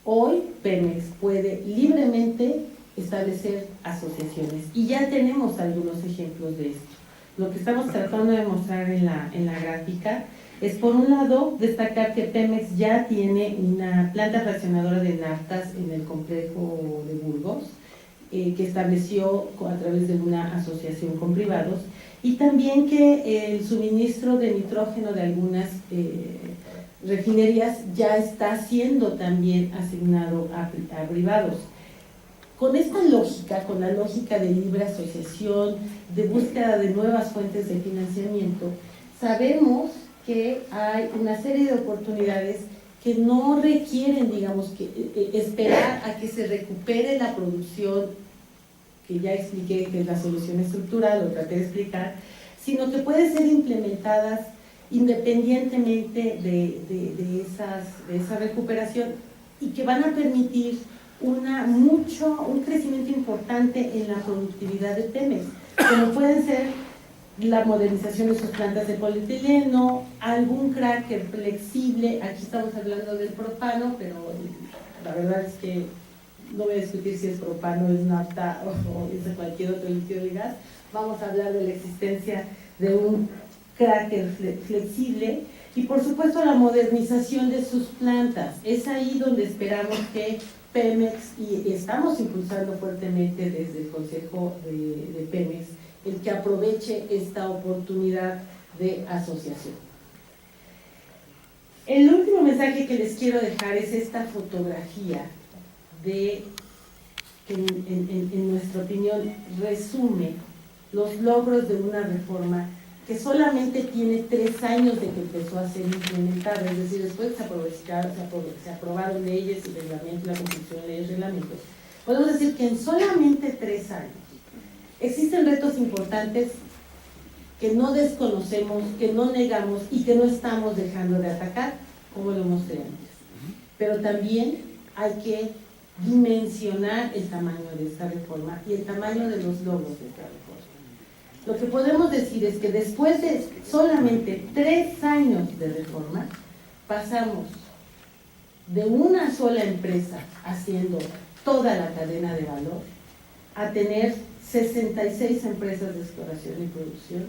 Hoy Pemex puede libremente establecer asociaciones y ya tenemos algunos ejemplos de esto. Lo que estamos tratando de mostrar en la gráfica es, por un lado, destacar que Pemex ya tiene una planta fraccionadora de naftas en el complejo de Burgos, que estableció a través de una asociación con privados, y también que el suministro de nitrógeno de algunas refinerías ya está siendo también asignado a privados. Con esta lógica, con la lógica de libre asociación, de búsqueda de nuevas fuentes de financiamiento, sabemos que hay una serie de oportunidades que no requieren, digamos, que esperar a que se recupere la producción, que ya expliqué que es la solución estructural, lo traté de explicar, sino que pueden ser implementadas independientemente de esa recuperación y que van a permitir un crecimiento importante en la productividad de Pemex, como pueden ser la modernización de sus plantas de polietileno, algún cracker flexible. Aquí estamos hablando del propano, pero la verdad es que no voy a discutir si es propano, es nafta o es de cualquier otro líquido de gas. Vamos a hablar de la existencia de un cracker flexible y por supuesto la modernización de sus plantas. Es ahí donde esperamos que Pemex, y estamos impulsando fuertemente desde el Consejo de Pemex, el que aproveche esta oportunidad de asociación. El último mensaje que les quiero dejar es esta fotografía que en nuestra opinión resume los logros de una reforma que solamente tiene 3 años de que empezó a ser implementada, es decir, después se aprobaron leyes y reglamentos, la construcción de leyes y reglamentos. Podemos decir que en solamente 3 años existen retos importantes que no desconocemos, que no negamos y que no estamos dejando de atacar, como lo mostré antes. Pero también hay que dimensionar el tamaño de esta reforma y el tamaño de los logros de esta reforma. Lo que podemos decir es que después de solamente 3 años de reforma, pasamos de una sola empresa haciendo toda la cadena de valor a tener 66 empresas de exploración y producción,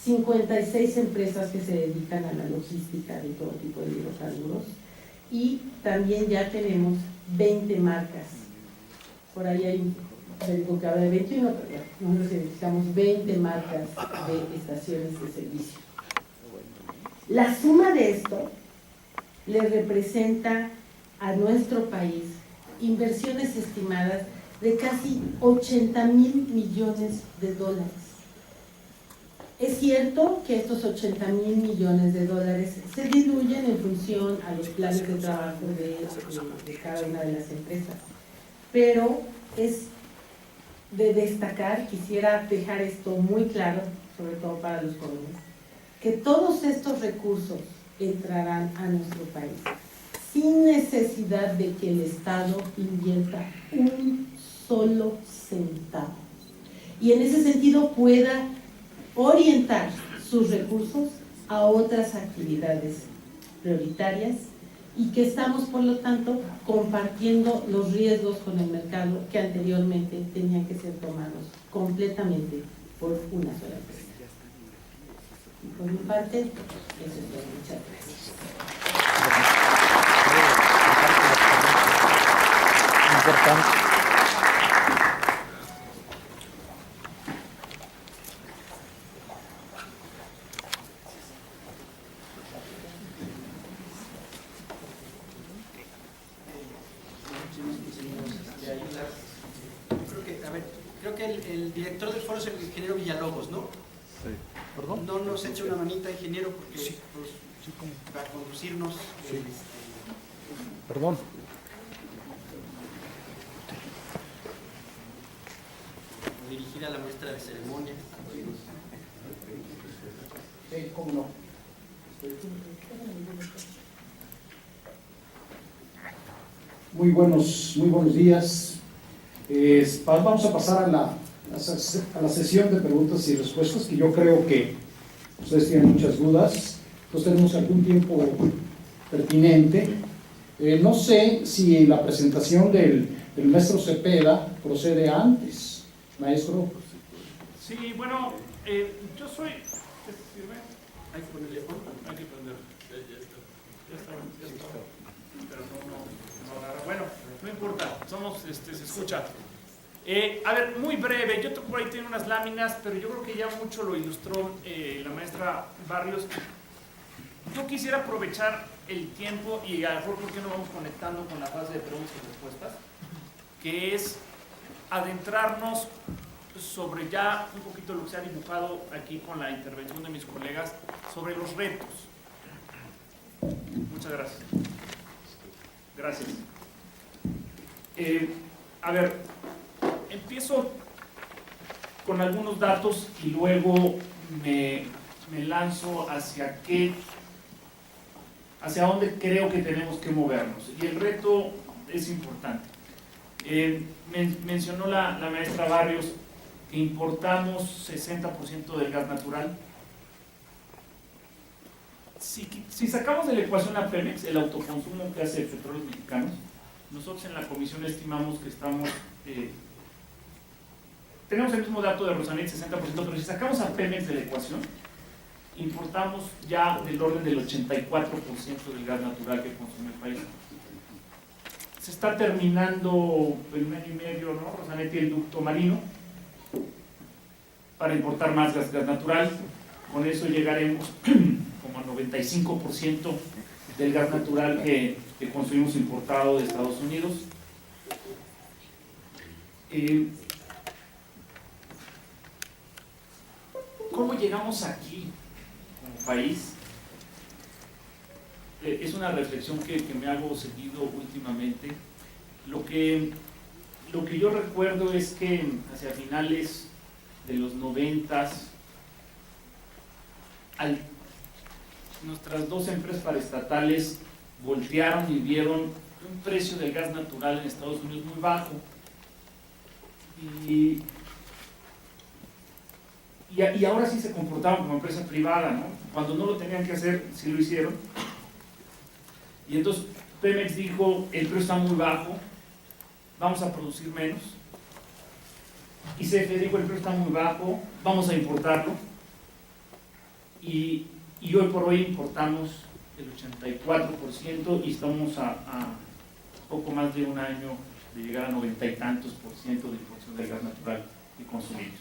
56 empresas que se dedican a la logística de todo tipo de hidrocarburos y también ya tenemos 20 marcas. Por ahí hay digo que habla de 21, pero nosotros identificamos 20 marcas de estaciones de servicio. La suma de esto le representa a nuestro país inversiones estimadas de casi 80,000 millones de dólares. Es cierto que estos 80,000 millones de dólares se diluyen en función a los planes de trabajo de cada una de las empresas, pero es de destacar, quisiera dejar esto muy claro, sobre todo para los jóvenes, que todos estos recursos entrarán a nuestro país sin necesidad de que el Estado invierta un solo centavo y en ese sentido pueda orientar sus recursos a otras actividades prioritarias y que estamos, por lo tanto, compartiendo los riesgos con el mercado que anteriormente tenían que ser tomados completamente por una sola empresa. Y por mi parte, eso es todo. Muchas gracias. Importante. Creo que el director del foro es el ingeniero Villalobos, ¿no? Sí. ¿Perdón? No nos eche una manita, ingeniero, porque Sí. pues, Sí, como... para conducirnos. Sí. Perdón. Dirigir a la maestra de ceremonias. Sí, cómo no. Muy buenos días. Vamos a pasar a la sesión de preguntas y respuestas, que yo creo que ustedes tienen muchas dudas. Entonces tenemos algún tiempo pertinente. No sé si la presentación del maestro Cepeda procede antes. Maestro. Sí, bueno, yo soy... ¿Qué sirve? Hay que ponerle on. Hay que prender. Ya está. Pero no agarra. Bueno, no importa, se escucha. A ver, muy breve, yo por ahí tengo unas láminas, pero yo creo que ya mucho lo ilustró la maestra Barrios. Yo quisiera aprovechar el tiempo y a lo mejor porque no vamos conectando con la fase de preguntas y respuestas, que es adentrarnos sobre ya un poquito lo que se ha dibujado aquí con la intervención de mis colegas sobre los retos. Muchas gracias. Gracias. A ver, empiezo con algunos datos y luego me lanzo hacia dónde creo que tenemos que movernos. Y el reto es importante. Mencionó la maestra Barrios que importamos 60% del gas natural. Si sacamos de la ecuación a Pemex, el autoconsumo que hace Petróleos Mexicanos, nosotros en la comisión estimamos que tenemos el mismo dato de Rosanet, 60%, pero si sacamos a Pemex de la ecuación, importamos ya del orden del 84% del gas natural que consume el país. Se está terminando en 1 año y medio, ¿no? Rosanet y el ducto marino para importar más gas natural. Con eso llegaremos como al 95% del gas natural que consumimos importado de Estados Unidos. ¿Cómo llegamos aquí como país? Es una reflexión que me hago seguido últimamente. Lo que yo recuerdo es que hacia finales de los 90s, nuestras dos empresas paraestatales voltearon y vieron un precio del gas natural en Estados Unidos muy bajo. Y ahora sí se comportaban como empresa privada, ¿no? Cuando no lo tenían que hacer, sí lo hicieron. Y entonces Pemex dijo, el precio está muy bajo, vamos a producir menos. Y CFE dijo, el precio está muy bajo, vamos a importarlo. Y hoy por hoy importamos el 84% y estamos a poco más de un año de llegar a 90 y tantos % de importación de gas natural que consumimos.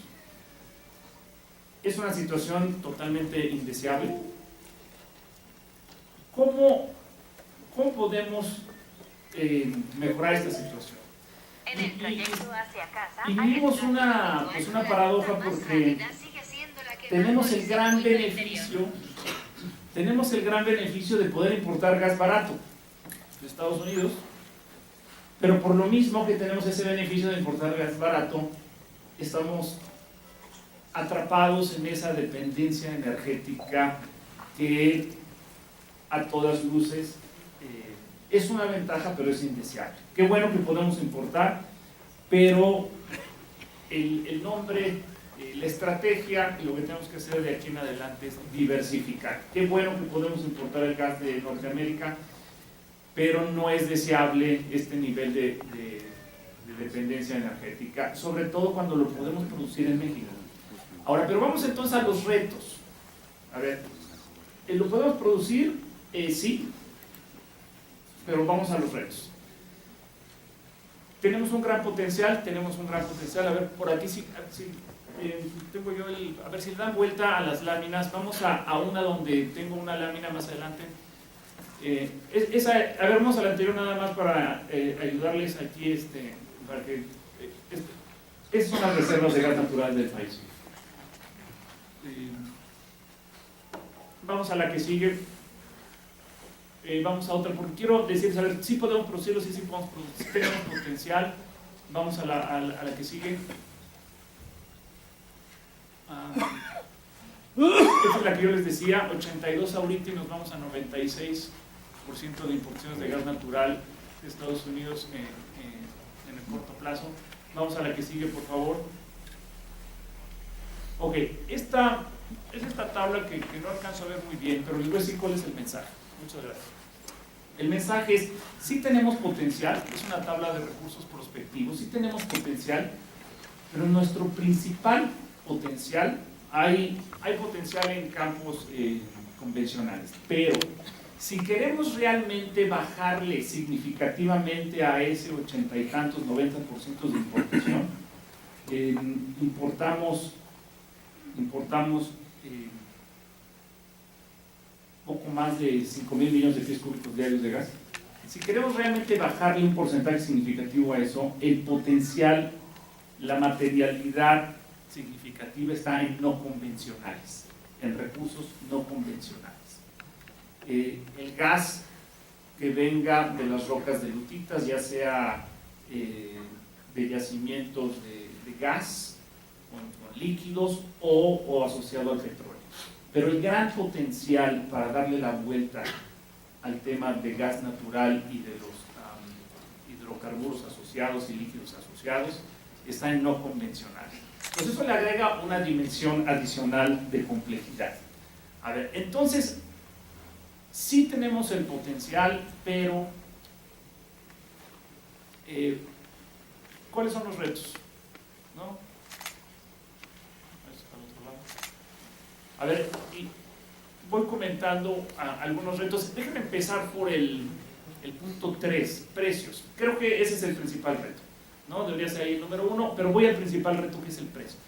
Es una situación totalmente indeseable. ¿Cómo podemos mejorar esta situación? En el trayecto hacia casa, y vivimos una paradoja porque tenemos el gran beneficio de poder importar gas barato de Estados Unidos, pero por lo mismo que tenemos ese beneficio de importar gas barato, estamos atrapados en esa dependencia energética que a todas luces es una ventaja, pero es indeseable. Qué bueno que podemos importar, pero el nombre, la estrategia y lo que tenemos que hacer de aquí en adelante es diversificar. Qué bueno que podemos importar el gas de Norteamérica, pero no es deseable este nivel de dependencia energética, sobre todo cuando lo podemos producir en México. Ahora, pero vamos entonces a los retos. A ver, ¿lo podemos producir? Sí, pero vamos a los retos. Tenemos un gran potencial. A ver, por aquí sí, tengo yo a ver si le dan vuelta a las láminas. Vamos a una donde tengo una lámina más adelante. A ver, vamos a la anterior nada más para ayudarles aquí, para que esas son las reservas de gas natural del país. Vamos a la que sigue. Vamos a otra, porque quiero decirles, a ver, sí podemos producirlo, sí podemos producir, tenemos potencial. Vamos a la que sigue. Esta es la que yo les decía, 82 ahorita y nos vamos a 96% de importaciones de gas natural de Estados Unidos en el corto plazo. Vamos a la que sigue, por favor. Ok, esta es esta tabla que no alcanzo a ver muy bien, pero les voy a decir cuál es el mensaje. Muchas gracias. El mensaje es, sí tenemos potencial, es una tabla de recursos prospectivos, sí tenemos potencial, pero nuestro principal potencial, hay potencial en campos convencionales, pero si queremos realmente bajarle significativamente a ese 80 y tantos, 90% de importación, importamos poco más de 5,000 millones de pies cúbicos diarios de gas. Si queremos realmente bajarle un porcentaje significativo a eso, el potencial, la materialidad significativa está en no convencionales, en recursos no convencionales. El gas que venga de las rocas de lutitas, ya sea de yacimientos de gas, con líquidos o asociado al petróleo. Pero el gran potencial para darle la vuelta al tema de gas natural y de los hidrocarburos asociados y líquidos asociados está en no convencional. Pues eso le agrega una dimensión adicional de complejidad. A ver, entonces, sí tenemos el potencial, pero ¿cuáles son los retos? ¿No? A ver, y voy comentando algunos retos. Déjenme empezar por el punto 3, precios. Creo que ese es el principal reto, ¿no? Debería ser ahí el número 1, pero voy al principal reto, que es el precio.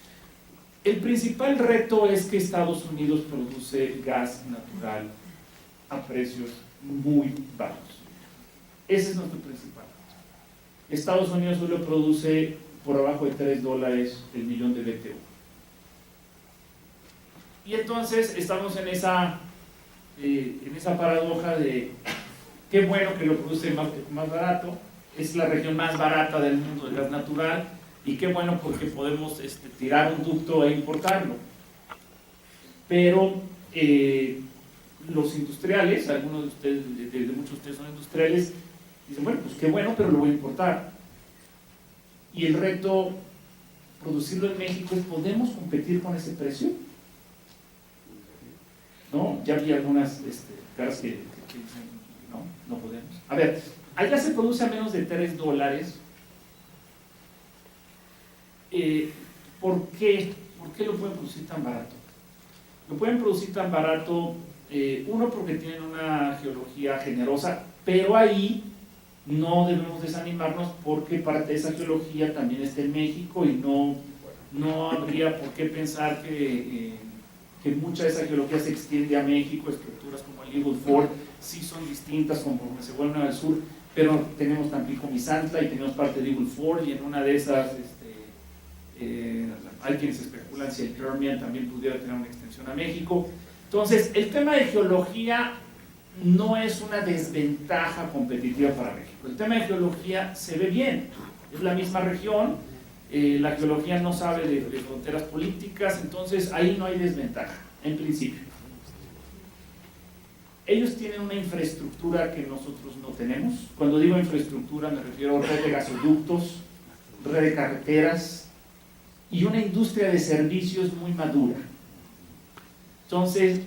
El principal reto es que Estados Unidos produce gas natural a precios muy bajos. Ese es nuestro principal reto. Estados Unidos solo produce por abajo de $3 el millón de BTU. Y entonces estamos en esa paradoja de qué bueno que lo produce más barato, es la región más barata del mundo de gas natural, y qué bueno porque podemos tirar un ducto e importarlo. Pero los industriales, algunos de ustedes, de muchos de ustedes son industriales, dicen, bueno, pues qué bueno, pero lo voy a importar. Y el reto, producirlo en México, es, ¿podemos competir con ese precio? ¿No? Ya vi algunas caras que dicen, no podemos. A ver, allá se produce a menos de $3. ¿Por qué? ¿Por qué lo pueden producir tan barato? Lo pueden producir tan barato, uno, porque tienen una geología generosa, pero ahí no debemos desanimarnos porque parte de esa geología también está en México y no habría por qué pensar que mucha de esa geología se extiende a México. Estructuras como el Eagle Ford sí son distintas conforme se vuelven al sur, pero tenemos Tampico Misantla y tenemos parte de Eagle Ford, y en una de esas hay quienes especulan si el Permian también pudiera tener una extensión a México. Entonces, el tema de geología no es una desventaja competitiva para México. El tema de geología se ve bien, es la misma región, la geología no sabe de fronteras políticas, entonces ahí no hay desventaja, en principio. Ellos tienen una infraestructura que nosotros no tenemos. Cuando digo infraestructura me refiero a red de gasoductos, red de carreteras y una industria de servicios muy madura. Entonces,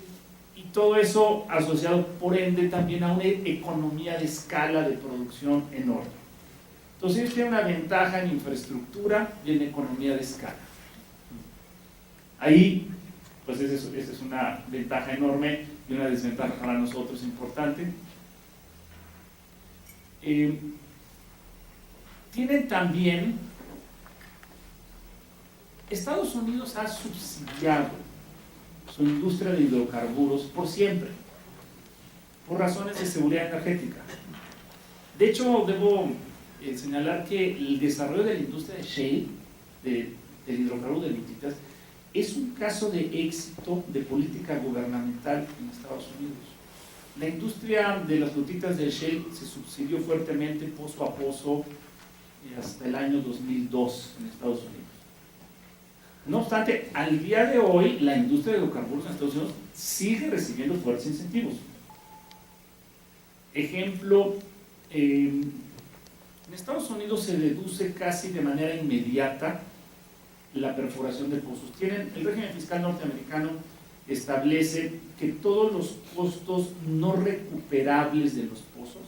y todo eso asociado por ende también a una economía de escala de producción enorme. Entonces ellos tienen una ventaja en infraestructura y en economía de escala. Ahí, pues esa es una ventaja enorme y una desventaja para nosotros importante. Tienen también, Estados Unidos ha subsidiado su industria de hidrocarburos por siempre, por razones de seguridad energética. De hecho, debo señalar que el desarrollo de la industria de shale, del hidrocarburo de lutitas, es un caso de éxito de política gubernamental en Estados Unidos. La industria de las lutitas de shale se subsidió fuertemente pozo a pozo hasta el año 2002 en Estados Unidos. No obstante, al día de hoy, la industria de hidrocarburos en Estados Unidos sigue recibiendo fuertes incentivos. Ejemplo, en Estados Unidos se deduce casi de manera inmediata la perforación de pozos. El régimen fiscal norteamericano establece que todos los costos no recuperables de los pozos,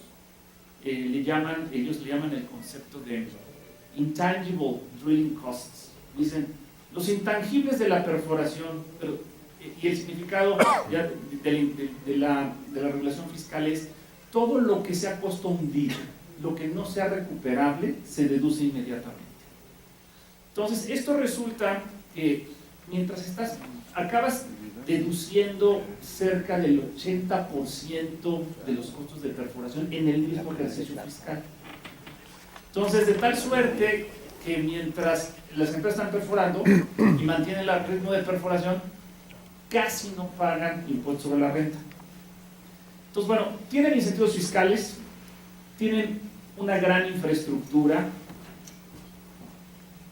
ellos le llaman el concepto de intangible drilling costs. Dicen, los intangibles de la perforación, y el significado de la regulación fiscal es todo lo que sea costo hundido, lo que no sea recuperable, se deduce inmediatamente. Entonces, esto resulta que mientras acabas deduciendo cerca del 80% de los costos de perforación en el mismo ejercicio fiscal. Entonces, de tal suerte que mientras las empresas están perforando y mantienen el ritmo de perforación, casi no pagan impuestos sobre la renta. Entonces, bueno, tienen incentivos fiscales tienen una gran infraestructura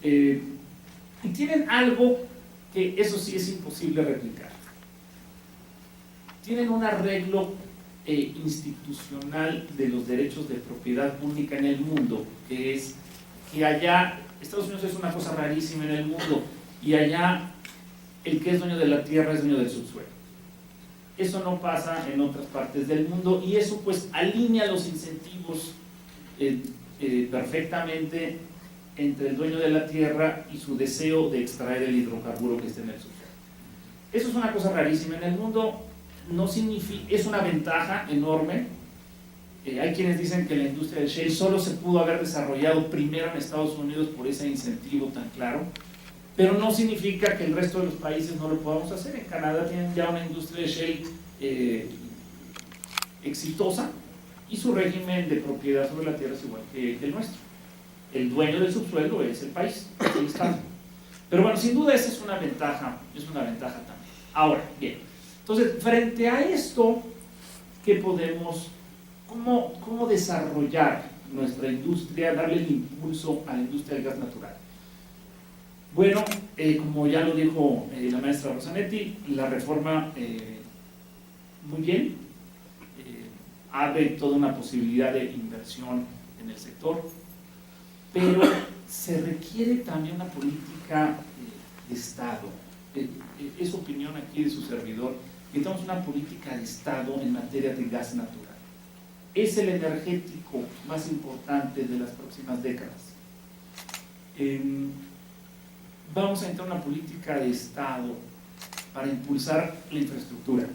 y tienen algo que eso sí es imposible replicar. Tienen un arreglo institucional de los derechos de propiedad única en el mundo, que es que allá, Estados Unidos es una cosa rarísima en el mundo, y allá el que es dueño de la tierra es dueño del subsuelo. Eso no pasa en otras partes del mundo, y eso pues alinea los incentivos perfectamente entre el dueño de la tierra y su deseo de extraer el hidrocarburo que esté en el subsuelo. Eso es una cosa rarísima en el mundo, no significa, es una ventaja enorme. Hay quienes dicen que la industria del shale solo se pudo haber desarrollado primero en Estados Unidos por ese incentivo tan claro, pero no significa que el resto de los países no lo podamos hacer. En Canadá tienen ya una industria de shale exitosa, y su régimen de propiedad sobre la tierra es igual que el nuestro. El dueño del subsuelo es el país, es el Estado. Pero bueno, sin duda esa es una ventaja también. Ahora, bien, entonces, frente a esto, ¿qué podemos, cómo desarrollar nuestra industria, darle el impulso a la industria del gas natural? Bueno, como ya lo dijo la maestra Rosanetti, la reforma, muy bien, abre toda una posibilidad de inversión en el sector, pero se requiere también una política de Estado. Es opinión aquí de su servidor. Necesitamos una política de Estado en materia de gas natural. Es el energético más importante de las próximas décadas. Vamos a entrar una política de Estado para impulsar la infraestructura,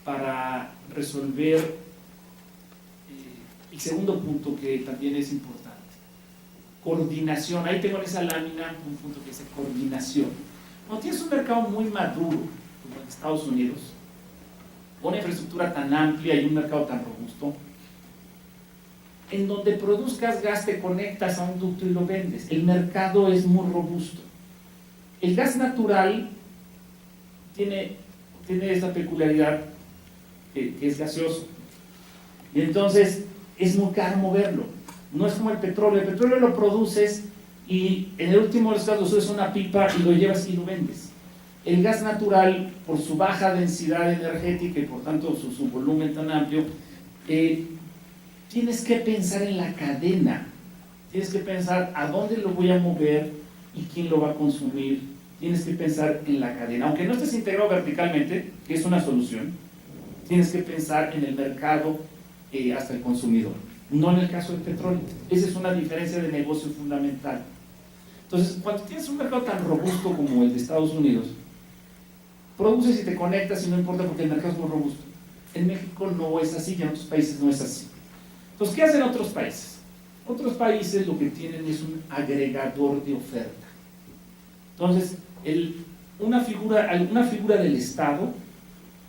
para resolver el segundo punto que también es importante: coordinación. Ahí tengo en esa lámina un punto que dice coordinación. Cuando tienes un mercado muy maduro, como en Estados Unidos, una infraestructura tan amplia y un mercado tan robusto, en donde produzcas gas te conectas a un ducto y lo vendes. El mercado es muy robusto. El gas natural tiene esta peculiaridad que es gaseoso, y entonces es muy caro moverlo. No es como el petróleo lo produces y en el último de los casos lo subes a una pipa y lo llevas y lo vendes. El gas natural, por su baja densidad energética y por tanto su volumen tan amplio, tienes que pensar en la cadena, tienes que pensar a dónde lo voy a mover y quién lo va a consumir. Tienes que pensar en la cadena, aunque no estés integrado verticalmente, que es una solución. Tienes que pensar en el mercado hasta el consumidor, no en el caso del petróleo. Esa es una diferencia de negocio fundamental. Entonces, cuando tienes un mercado tan robusto como el de Estados Unidos, produces y te conectas y no importa porque el mercado es muy robusto. En México no es así y en otros países no es así. Entonces, ¿qué hacen otros países? Otros países lo que tienen es un agregador de oferta. Entonces, una figura del Estado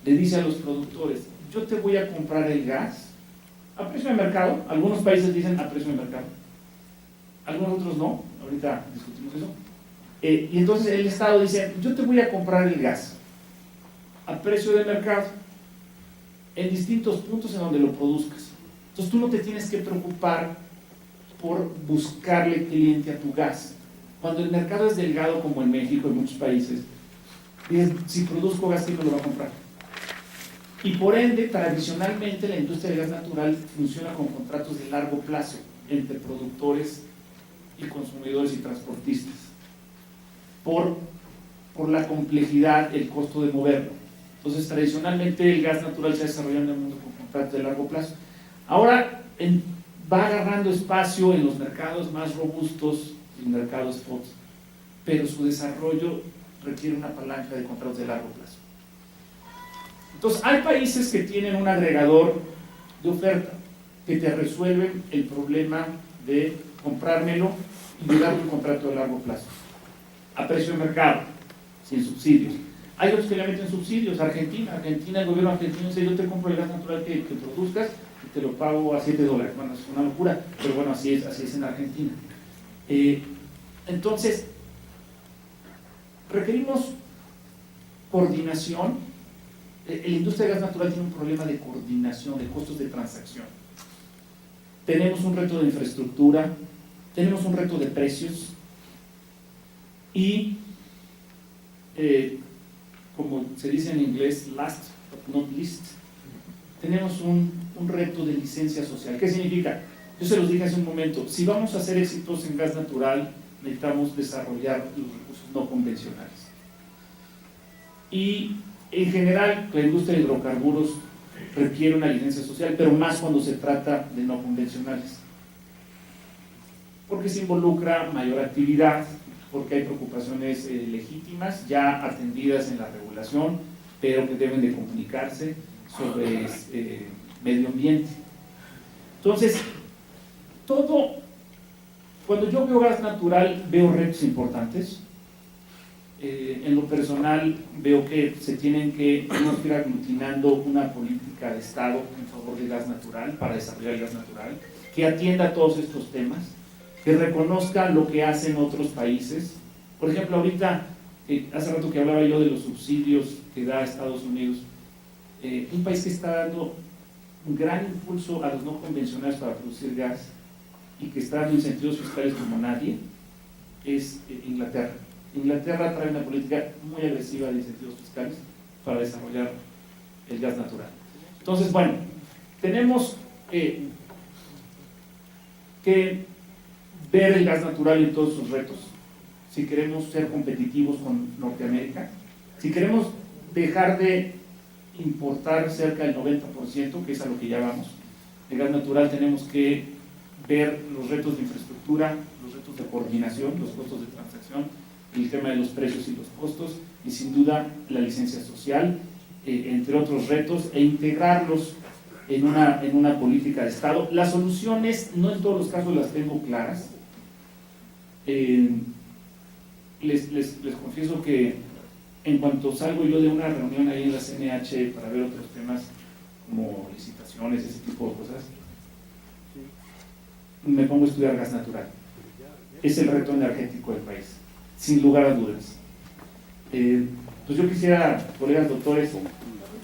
le dice a los productores: yo te voy a comprar el gas a precio de mercado. Algunos países dicen a precio de mercado, algunos otros no, ahorita discutimos eso. Y entonces el Estado dice: yo te voy a comprar el gas a precio de mercado en distintos puntos en donde lo produzcas. Entonces tú no te tienes que preocupar por buscarle cliente a tu gas. Cuando el mercado es delgado, como en México y en muchos países, si produzco gas, ¿quién me lo va a comprar? Y por ende, tradicionalmente la industria del gas natural funciona con contratos de largo plazo entre productores y consumidores y transportistas, por la complejidad, el costo de moverlo. Entonces, tradicionalmente el gas natural se ha desarrollado en el mundo con contratos de largo plazo. Ahora va agarrando espacio en los mercados más robustos, los mercados spot, pero su desarrollo requiere una palanca de contratos de largo plazo. Entonces, hay países que tienen un agregador de oferta que te resuelven el problema de comprármelo y de darme un contrato de largo plazo a precio de mercado, sin subsidios. Hay otros que le meten subsidios. Argentina, el gobierno argentino dice: yo te compro el gas natural que produzcas y te lo pago a $7. Bueno, es una locura, pero bueno, así es en Argentina. Entonces, requerimos coordinación La industria de gas natural tiene un problema de coordinación, de costos de transacción. Tenemos un reto de infraestructura, tenemos un reto de precios y, como se dice en inglés, last but not least, tenemos un reto de licencia social. ¿Qué significa? Yo se los dije hace un momento, si vamos a ser exitosos en gas natural, necesitamos desarrollar los recursos no convencionales. Y en general, la industria de hidrocarburos requiere una licencia social, pero más cuando se trata de no convencionales. Porque se involucra mayor actividad, porque hay preocupaciones legítimas, ya atendidas en la regulación, pero que deben de comunicarse sobre medio ambiente. Entonces, cuando yo veo gas natural, veo retos importantes. En lo personal, veo que se tienen que ir aglutinando una política de Estado en favor del gas natural, para desarrollar el gas natural, que atienda todos estos temas, que reconozca lo que hacen otros países. Por ejemplo, ahorita, hace rato que hablaba yo de los subsidios que da Estados Unidos, un país que está dando un gran impulso a los no convencionales para producir gas y que está dando incentivos fiscales como nadie, es Inglaterra. Inglaterra trae una política muy agresiva de incentivos fiscales para desarrollar el gas natural. Entonces, bueno, tenemos que ver el gas natural en todos sus retos. Si queremos ser competitivos con Norteamérica, si queremos dejar de importar cerca del 90%, que es a lo que ya vamos, de gas natural, tenemos que ver los retos de infraestructura, los retos de coordinación, los costos de transacción, el tema de los precios y los costos, y sin duda la licencia social, entre otros retos, e integrarlos en una política de Estado. Las soluciones, no en todos los casos las tengo claras. Les confieso que en cuanto salgo yo de una reunión ahí en la CNH para ver otros temas como licitaciones, ese tipo de cosas, me pongo a estudiar gas natural. Es el reto energético del país, sin lugar a dudas. Pues yo quisiera, colegas doctores,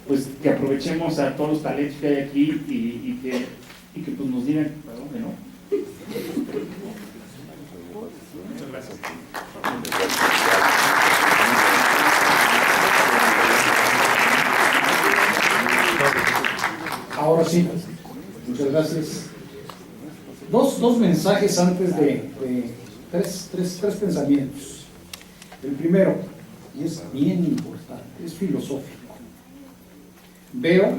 pues que aprovechemos a todos los talentos que hay aquí y que pues nos digan para dónde, ¿no? Muchas gracias. Ahora sí, muchas gracias. Dos mensajes antes de tres pensamientos. El primero, y es bien importante, es filosófico. Veo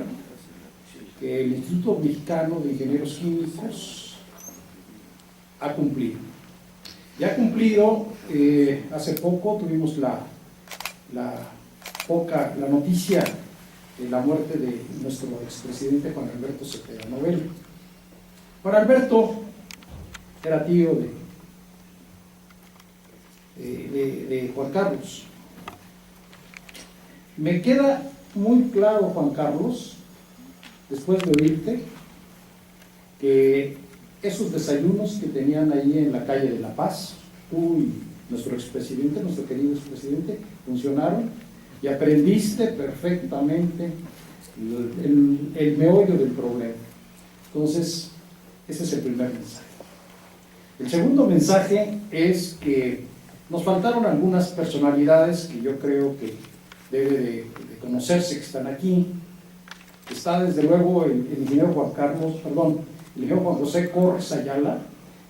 que el Instituto Mexicano de Ingenieros Químicos ha cumplido. Ya ha cumplido, hace poco tuvimos la noticia de la muerte de nuestro expresidente Juan Alberto Cepeda Novello. Juan Alberto era tío de Juan Carlos. Me queda muy claro, Juan Carlos, después de oírte, que esos desayunos que tenían ahí en la calle de La Paz, tú y nuestro expresidente, nuestro querido expresidente, funcionaron y aprendiste perfectamente el meollo del problema. Entonces, ese es el primer mensaje. El segundo mensaje es que nos faltaron algunas personalidades que yo creo que debe de conocerse, que están aquí. Está desde luego el ingeniero el ingeniero Juan José Corres Ayala,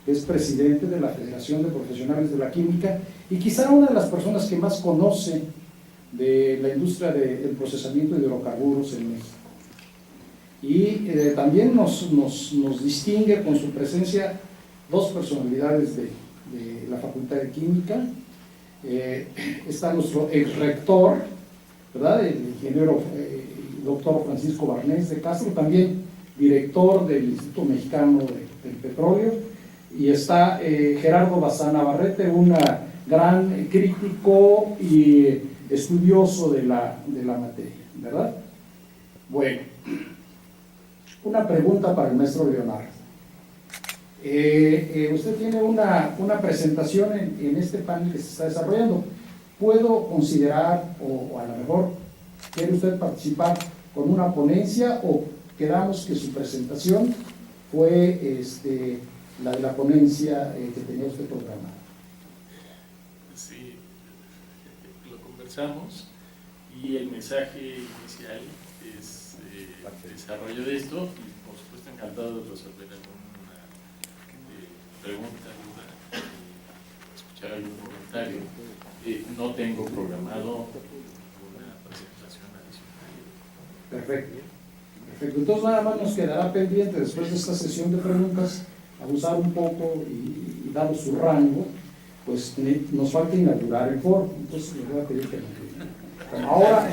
que es presidente de la Federación de Profesionales de la Química y quizá una de las personas que más conoce de la industria del procesamiento de hidrocarburos en México. Y también nos distingue con su presencia dos personalidades de la Facultad de Química. Está nuestro ex rector, ¿verdad?, el ingeniero doctor Francisco Barnés de Castro, también director del Instituto Mexicano del Petróleo, y está Gerardo Bazán Navarrete, un gran crítico y estudioso de la materia, ¿verdad? Bueno, una pregunta para el maestro Leonardo. Usted tiene una presentación en este panel que se está desarrollando. ¿Puedo considerar, o a lo mejor ¿Quiere usted participar con una ponencia o quedamos que su presentación fue la de la ponencia que tenía usted programada? Sí, lo conversamos y el mensaje inicial es desarrollo de esto y por supuesto encantado de resolver alguna pregunta, duda, escuchar algún comentario. No tengo programado una presentación adicional. Perfecto. Perfecto. Entonces nada más nos quedará pendiente después de esta sesión de preguntas, abusar un poco y dado su rango, pues nos falta inaugurar el foro. Entonces le voy a pedir que nos diga. Ahora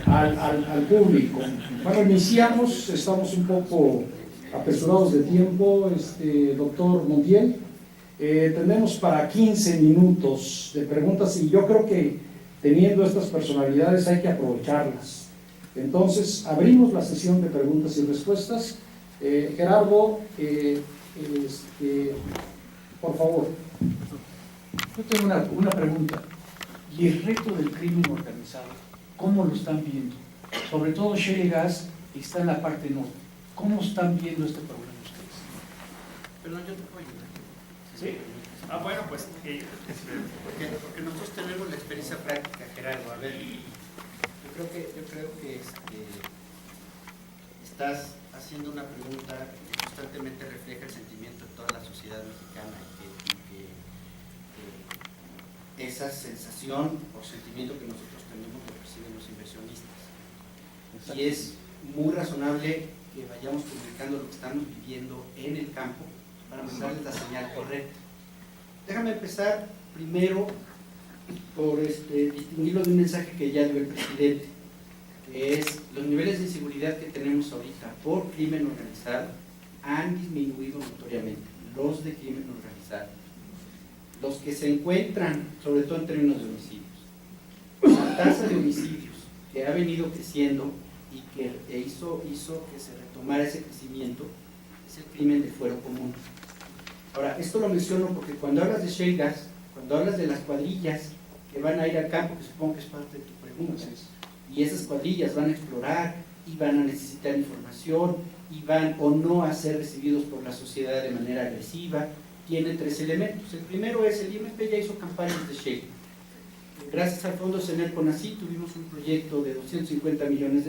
al público. Bueno, iniciamos, estamos un poco apresurados de tiempo, doctor Montiel. Tenemos para 15 minutos de preguntas y yo creo que teniendo estas personalidades hay que aprovecharlas. Entonces, abrimos la sesión de preguntas y respuestas. Gerardo, por favor. Yo tengo una pregunta. ¿Y el reto del crimen organizado, cómo lo están viendo? Sobre todo Shell Gas está en la parte norte. ¿Cómo están viendo este problema ustedes? Perdón, yo te puedo ayudar. Sí. Bueno, pues porque nosotros tenemos la experiencia práctica, Gerardo. A ver, yo creo que estás haciendo una pregunta que constantemente refleja el sentimiento de toda la sociedad mexicana y que esa sensación o sentimiento que nosotros tenemos lo perciben los inversionistas. Y es muy razonable que vayamos comunicando lo que estamos viviendo en el campo para mandarles la señal correcta. Déjame empezar primero por distinguirlo de un mensaje que ya dio el presidente, que es los niveles de inseguridad que tenemos ahorita por crimen organizado han disminuido notoriamente, los de crimen organizado, los que se encuentran, sobre todo en términos de homicidios. La tasa de homicidios que ha venido creciendo y que hizo que se retomara ese crecimiento es el crimen de fuero común. Ahora, esto lo menciono porque cuando hablas de Shell Gas, cuando hablas de las cuadrillas que van a ir al campo, que supongo que es parte de tu pregunta, y esas cuadrillas van a explorar y van a necesitar información y van o no a ser recibidos por la sociedad de manera agresiva, tiene tres elementos. El primero es, el IMP ya hizo campañas de Shell. Gracias al Fondo CENER CONACYT tuvimos un proyecto de $250 millones,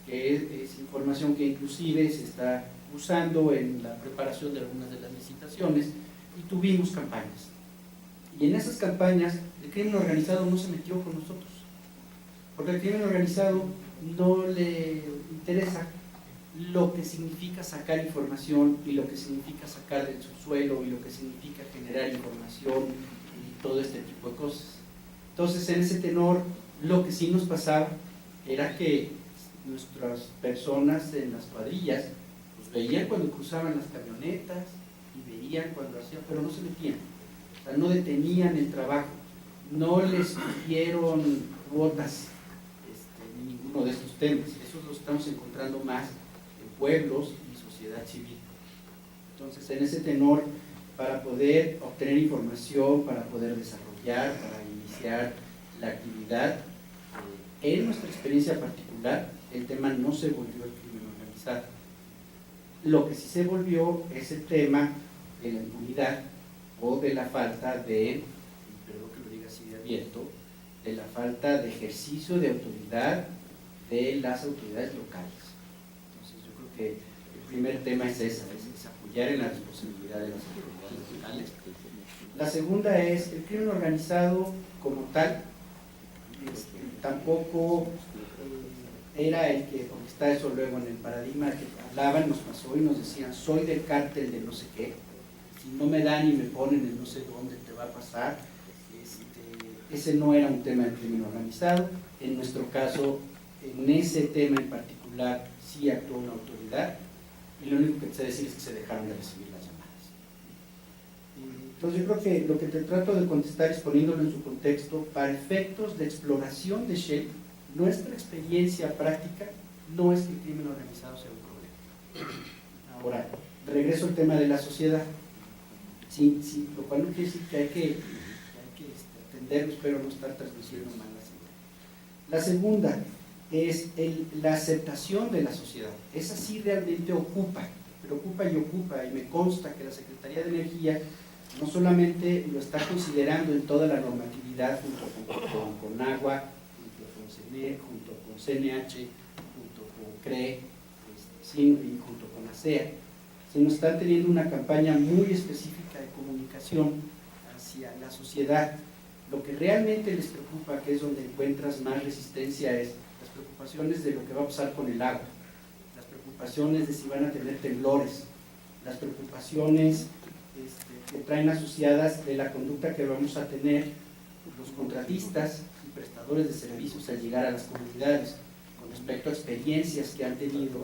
que es información que inclusive se está usando en la preparación de algunas de las licitaciones, y tuvimos campañas. Y en esas campañas el crimen organizado no se metió con nosotros, porque al crimen organizado no le interesa lo que significa sacar información y lo que significa sacar del subsuelo y lo que significa generar información y todo este tipo de cosas. Entonces, en ese tenor, lo que sí nos pasaba era que nuestras personas en las cuadrillas pues veían cuando cruzaban las camionetas y veían cuando hacían, pero no se metían, o sea, no detenían el trabajo, no les dieron cuotas ni ninguno de estos temas. Eso lo estamos encontrando más en pueblos y sociedad civil. Entonces, en ese tenor, para poder obtener información, para poder desarrollar, para iniciar la actividad, en nuestra experiencia particular, el tema no se volvió el crimen organizado. Lo que sí se volvió es el tema de la impunidad o de la falta de, perdón que lo diga así de abierto, de la falta de ejercicio de autoridad de las autoridades locales. Entonces yo creo que el primer tema es esa, es apoyar en la responsabilidad de las autoridades locales. La segunda es el crimen organizado como tal, tampoco era el que, porque está eso luego en el paradigma que hablaban, nos pasó y nos decían, soy del cártel de no sé qué, si no me dan y me ponen en no sé dónde te va a pasar. Ese no era un tema de crimen organizado. En nuestro caso, en ese tema en particular, sí actuó una autoridad, y lo único que te sé decir es que se dejaron de recibir las llamadas. Entonces yo creo que lo que te trato de contestar es poniéndolo en su contexto. Para efectos de exploración de Shell, nuestra experiencia práctica no es que el crimen organizado sea un problema. Ahora, regreso al tema de la sociedad, sí, lo cual no quiere decir que hay que atenderlo, espero no estar transmitiendo mal la señal. La segunda es la aceptación de la sociedad. Esa sí realmente preocupa y ocupa, y me consta que la Secretaría de Energía no solamente lo está considerando en toda la normatividad junto con Agua, junto con CNH, junto con CRE, y junto con ASEA, sino están teniendo una campaña muy específica de comunicación hacia la sociedad. Lo que realmente les preocupa, que es donde encuentras más resistencia, es las preocupaciones de lo que va a pasar con el agua, las preocupaciones de si van a tener temblores, las preocupaciones que traen asociadas de la conducta que vamos a tener los contratistas y prestadores de servicios al llegar a las comunidades con respecto a experiencias que han tenido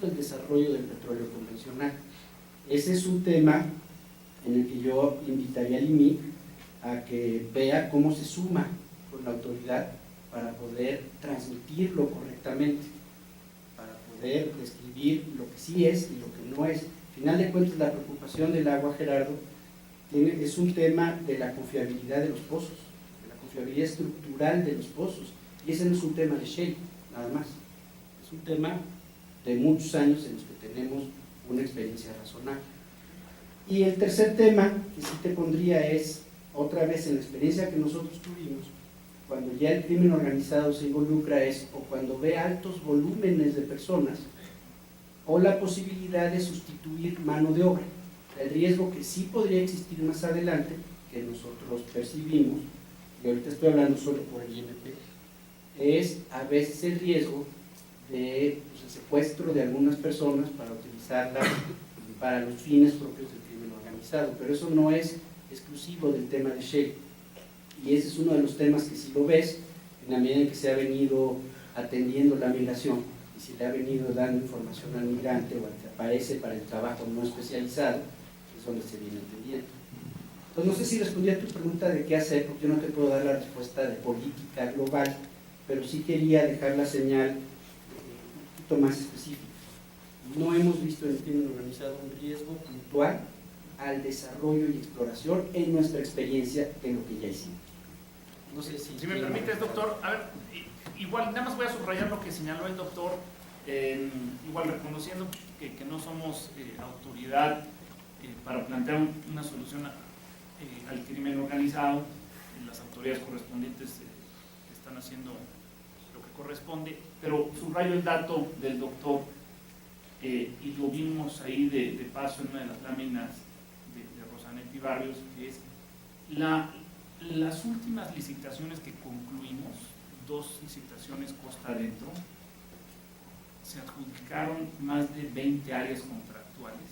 del desarrollo del petróleo convencional. Ese es un tema en el que yo invitaría al IMIC a que vea cómo se suma con la autoridad para poder transmitirlo correctamente, para poder describir lo que sí es y lo que no es. Al final de cuentas, la preocupación del agua, Gerardo, es un tema de la confiabilidad de los pozos, de la confiabilidad estructural de los pozos, y ese no es un tema de shale, nada más, es un tema de muchos años en los que tenemos una experiencia razonable. Y el tercer tema que sí te pondría es, otra vez en la experiencia que nosotros tuvimos, cuando ya el crimen organizado se involucra, es o cuando ve altos volúmenes de personas, o la posibilidad de sustituir mano de obra. El riesgo que sí podría existir más adelante, que nosotros percibimos, y ahorita estoy hablando solo por el INP, es a veces el riesgo de el secuestro de algunas personas para utilizarlas para los fines propios del crimen organizado, pero eso no es exclusivo del tema de shale, y ese es uno de los temas que si lo ves, en la medida en que se ha venido atendiendo la migración y se le ha venido dando información al migrante o al que aparece para el trabajo no especializado, es donde se viene entendiendo. Entonces no sé si respondí a tu pregunta de qué hacer, porque yo no te puedo dar la respuesta de política global, pero sí quería dejar la señal un poquito más específica. No hemos visto en el crimen organizado un riesgo puntual al desarrollo y exploración en nuestra experiencia de lo que ya hicimos. No sé si me permites, doctor, a ver, igual nada más voy a subrayar lo que señaló el doctor, igual reconociendo que no somos autoridad para plantear una solución al crimen organizado. Las autoridades correspondientes están haciendo lo que corresponde, pero subrayo el dato del doctor, y lo vimos ahí de paso en una de las láminas de Rosanetti Barrios, que es las últimas licitaciones que concluimos, 2 licitaciones costa adentro, se adjudicaron más de 20 áreas contractuales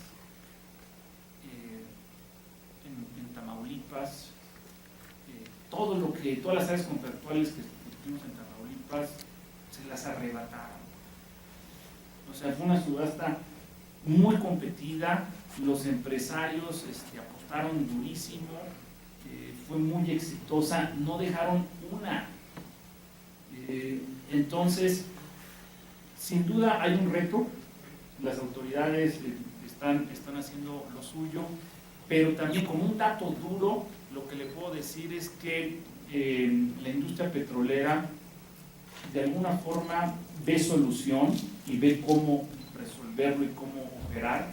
en Tamaulipas. Todas las áreas contractuales que tuvimos en Tamaulipas se las arrebataron. O sea, fue una subasta muy competida, los empresarios apostaron durísimo, fue muy exitosa, no dejaron una. Entonces, sin duda hay un reto, las autoridades están haciendo lo suyo, pero también como un dato duro, lo que le puedo decir es que la industria petrolera de alguna forma ve solución y ve cómo resolverlo y cómo operar,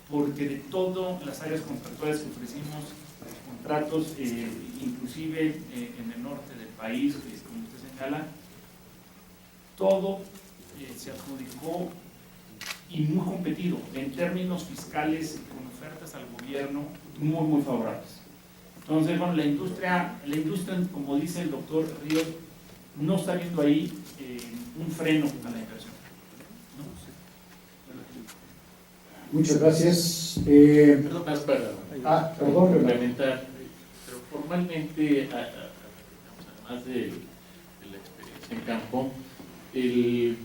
porque de todas las áreas contractuales que ofrecimos, contratos, inclusive en el norte del país, como usted señala, todo se adjudicó y muy competido en términos fiscales, con ofertas al gobierno muy favorables. Entonces, bueno, la industria, como dice el doctor Ríos, no está viendo ahí un freno a la inversión. Muchas gracias. Perdón, más para complementar, pero formalmente, además de la experiencia en campo, el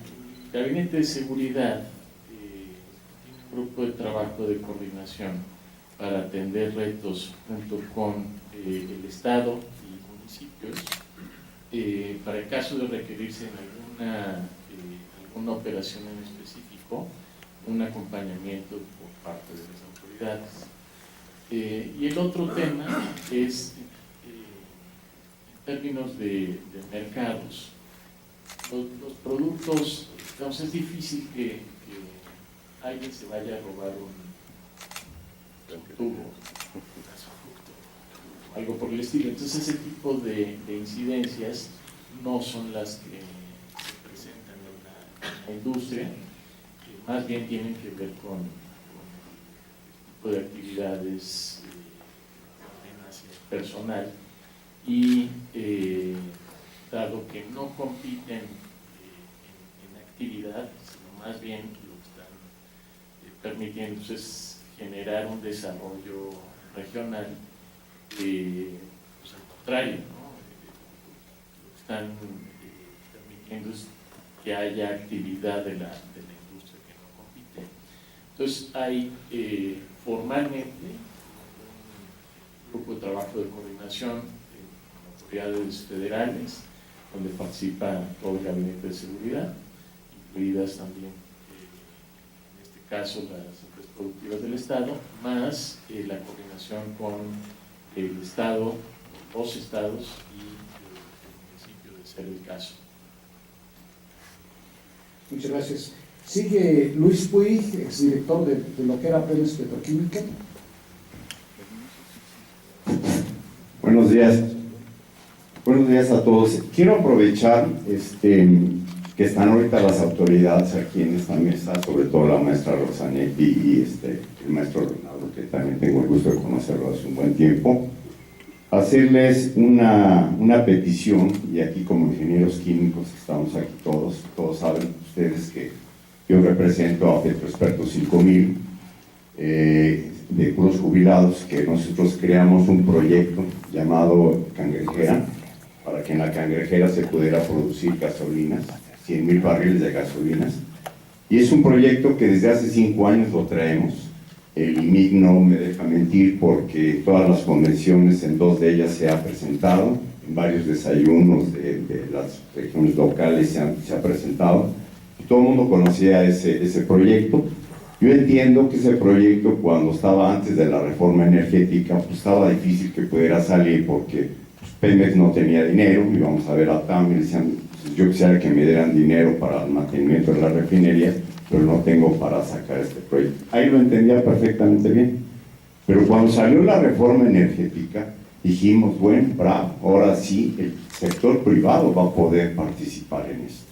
Gabinete de Seguridad tiene un grupo de trabajo de coordinación para atender retos junto con el Estado y municipios, para el caso de requerirse en alguna operación en específico, un acompañamiento por parte de las autoridades. Y el otro tema es, en términos de mercados, los productos, digamos, es difícil que alguien se vaya a robar un tubo, un gasoducto, algo por el estilo. Entonces ese tipo de incidencias no son las que se presentan en la industria, que más bien tienen que ver con el tipo de actividades personal y dado que no compiten en actividad, sino más bien lo que están permitiendo es generar un desarrollo regional, pues al contrario, ¿no? Lo que están permitiendo es que haya actividad de la industria que no compite. Entonces hay formalmente un grupo de trabajo de coordinación en autoridades federales, donde participa todo el gabinete de seguridad, incluidas también, en este caso, las empresas productivas del Estado, más la coordinación con el Estado, los estados y el municipio, de ser el caso. Muchas gracias. Sigue Luis Puig, exdirector de lo que era Pemex Petroquímica. Buenos días. Buenos días a todos. Quiero aprovechar que están ahorita las autoridades aquí en esta mesa, sobre todo la maestra Rosanetti y el maestro Ronaldo, que también tengo el gusto de conocerlo hace un buen tiempo, hacerles una petición, y aquí como ingenieros químicos estamos aquí todos saben ustedes que yo represento a Petroexpertos 5000, de puros jubilados, que nosotros creamos un proyecto llamado Cangrejera, para que en la Cangrejera se pudiera producir gasolinas, 100,000 barriles de gasolinas, y es un proyecto que desde hace 5 años lo traemos. El IMIC no me deja mentir porque todas las convenciones, en 2 de ellas se ha presentado, en varios desayunos de las regiones locales se ha presentado, y todo el mundo conocía ese proyecto. Yo entiendo que ese proyecto, cuando estaba antes de la reforma energética, pues estaba difícil que pudiera salir porque pues, Pemex no tenía dinero. Íbamos a ver a TAM y decían, pues, yo quisiera que me dieran dinero para el mantenimiento de la refinería, pero no tengo para sacar este proyecto. Ahí lo entendía perfectamente bien. Pero cuando salió la reforma energética, dijimos, bueno, bravo, ahora sí el sector privado va a poder participar en esto.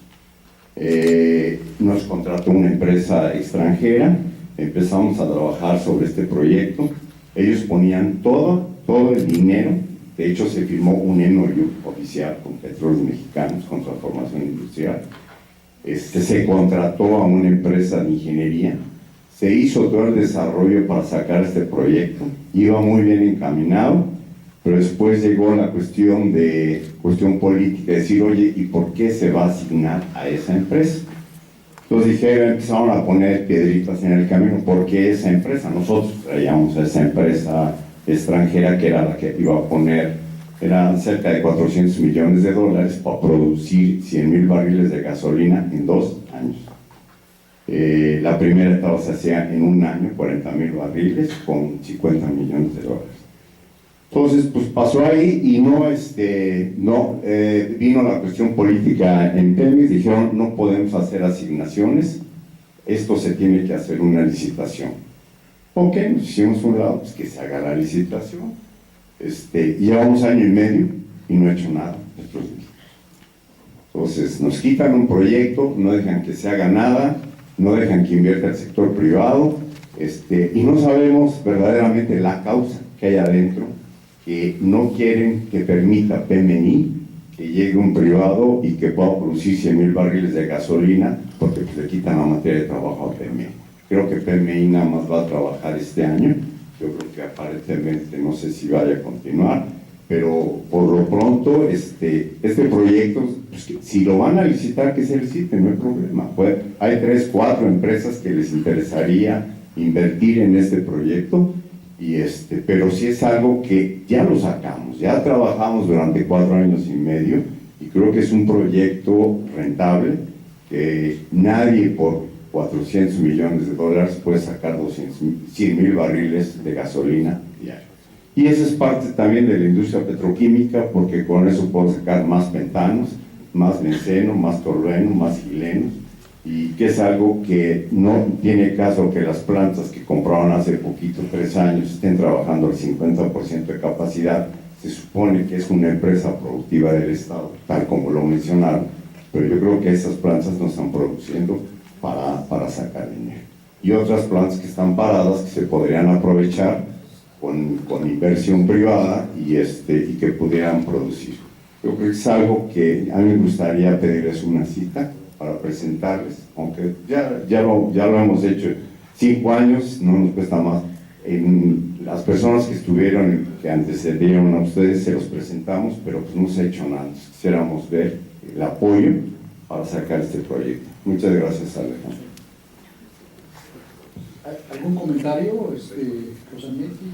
Nos contrató una empresa extranjera, empezamos a trabajar sobre este proyecto. Ellos ponían todo el dinero. De hecho, se firmó un MOU oficial con Petróleos Mexicanos, con transformación industrial. Se contrató a una empresa de ingeniería, se hizo todo el desarrollo para sacar este proyecto, iba muy bien encaminado, pero después llegó la cuestión política, de decir, oye, ¿y por qué se va a asignar a esa empresa? Entonces empezaron a poner piedritas en el camino. ¿Por qué esa empresa? Nosotros traíamos a esa empresa extranjera que era la que iba a poner, eran cerca de $400 millones para producir 100,000 barriles de gasolina en 2 años. La primera etapa se hacía en un año, 40,000 barriles con $50 millones. Entonces, pues pasó ahí y vino la cuestión política en Pemex. Dijeron, no podemos hacer asignaciones, esto se tiene que hacer una licitación. Ok, nos hicimos un lado, pues que se haga la licitación. Llevamos 1 año y medio y no he hecho nada. Entonces, nos quitan un proyecto, no dejan que se haga nada, no dejan que invierta el sector privado, y no sabemos verdaderamente la causa que hay adentro, que no quieren que permita PMI que llegue un privado y que pueda producir 100,000 barriles de gasolina, porque pues, le quitan la materia de trabajo a PMI. Creo que PMI nada más va a trabajar este año. Yo creo que aparentemente no sé si vaya a continuar, pero por lo pronto este proyecto, pues, si lo van a licitar, que se licite, no hay problema. Hay 3, 4 empresas que les interesaría invertir en este proyecto, pero sí es algo que ya lo sacamos, ya trabajamos durante 4 años y medio, y creo que es un proyecto rentable, que nadie por $400 millones puede sacar 100,000 barriles de gasolina diario. Y esa es parte también de la industria petroquímica, porque con eso puedo sacar más pentanos, más benceno, más tolueno, más gilenos, y que es algo que no tiene caso que las plantas que compraron hace poquito, 3 años, estén trabajando al 50% de capacidad. Se supone que es una empresa productiva del Estado, tal como lo mencionaron, pero yo creo que esas plantas no están produciendo para sacar dinero. Y otras plantas que están paradas que se podrían aprovechar con inversión privada y que pudieran producir. Yo creo que es algo que a mí me gustaría pedirles una cita para presentarles, aunque ya lo hemos hecho 5 años, no nos cuesta más. Las personas que estuvieron, que antecedieron a ustedes, se los presentamos, pero pues no se ha hecho nada. Quisiéramos ver el apoyo para sacar este proyecto. Muchas gracias, Alejandro. ¿Algún comentario, Rosanetti?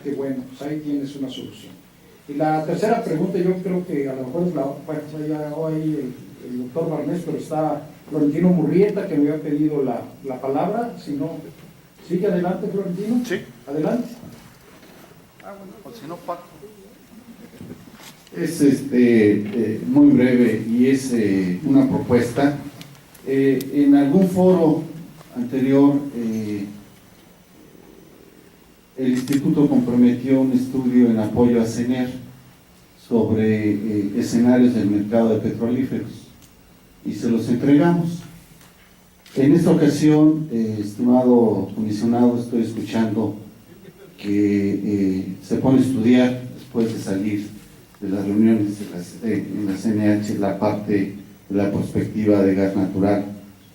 Qué bueno, pues ahí tienes una solución. Y la tercera pregunta, yo creo que a lo mejor es ya hoy el doctor Barnés, pero está Florentino Murrieta, que me había pedido la palabra. Si no, sigue adelante, Florentino. Sí. Adelante. O si no, Paco. Es muy breve y es una propuesta. En algún foro anterior, el Instituto comprometió un estudio en apoyo a CENER sobre escenarios del mercado de petrolíferos y se los entregamos. En esta ocasión, estimado comisionado, estoy escuchando que se pone a estudiar después de salir de las reuniones en la CNH la parte de la perspectiva de gas natural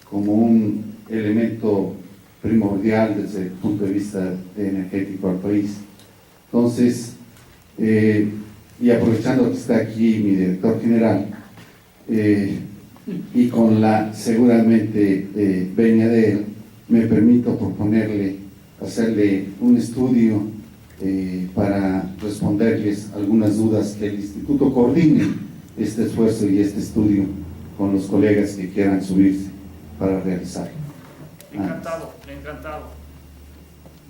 como un elemento primordial desde el punto de vista energético al país. Entonces, y aprovechando que está aquí mi director general, y con la seguramente venia de él, me permito proponerle, hacerle un estudio para responderles algunas dudas, que el Instituto coordine este esfuerzo y este estudio con los colegas que quieran subirse para realizarlo. Encantado, encantado.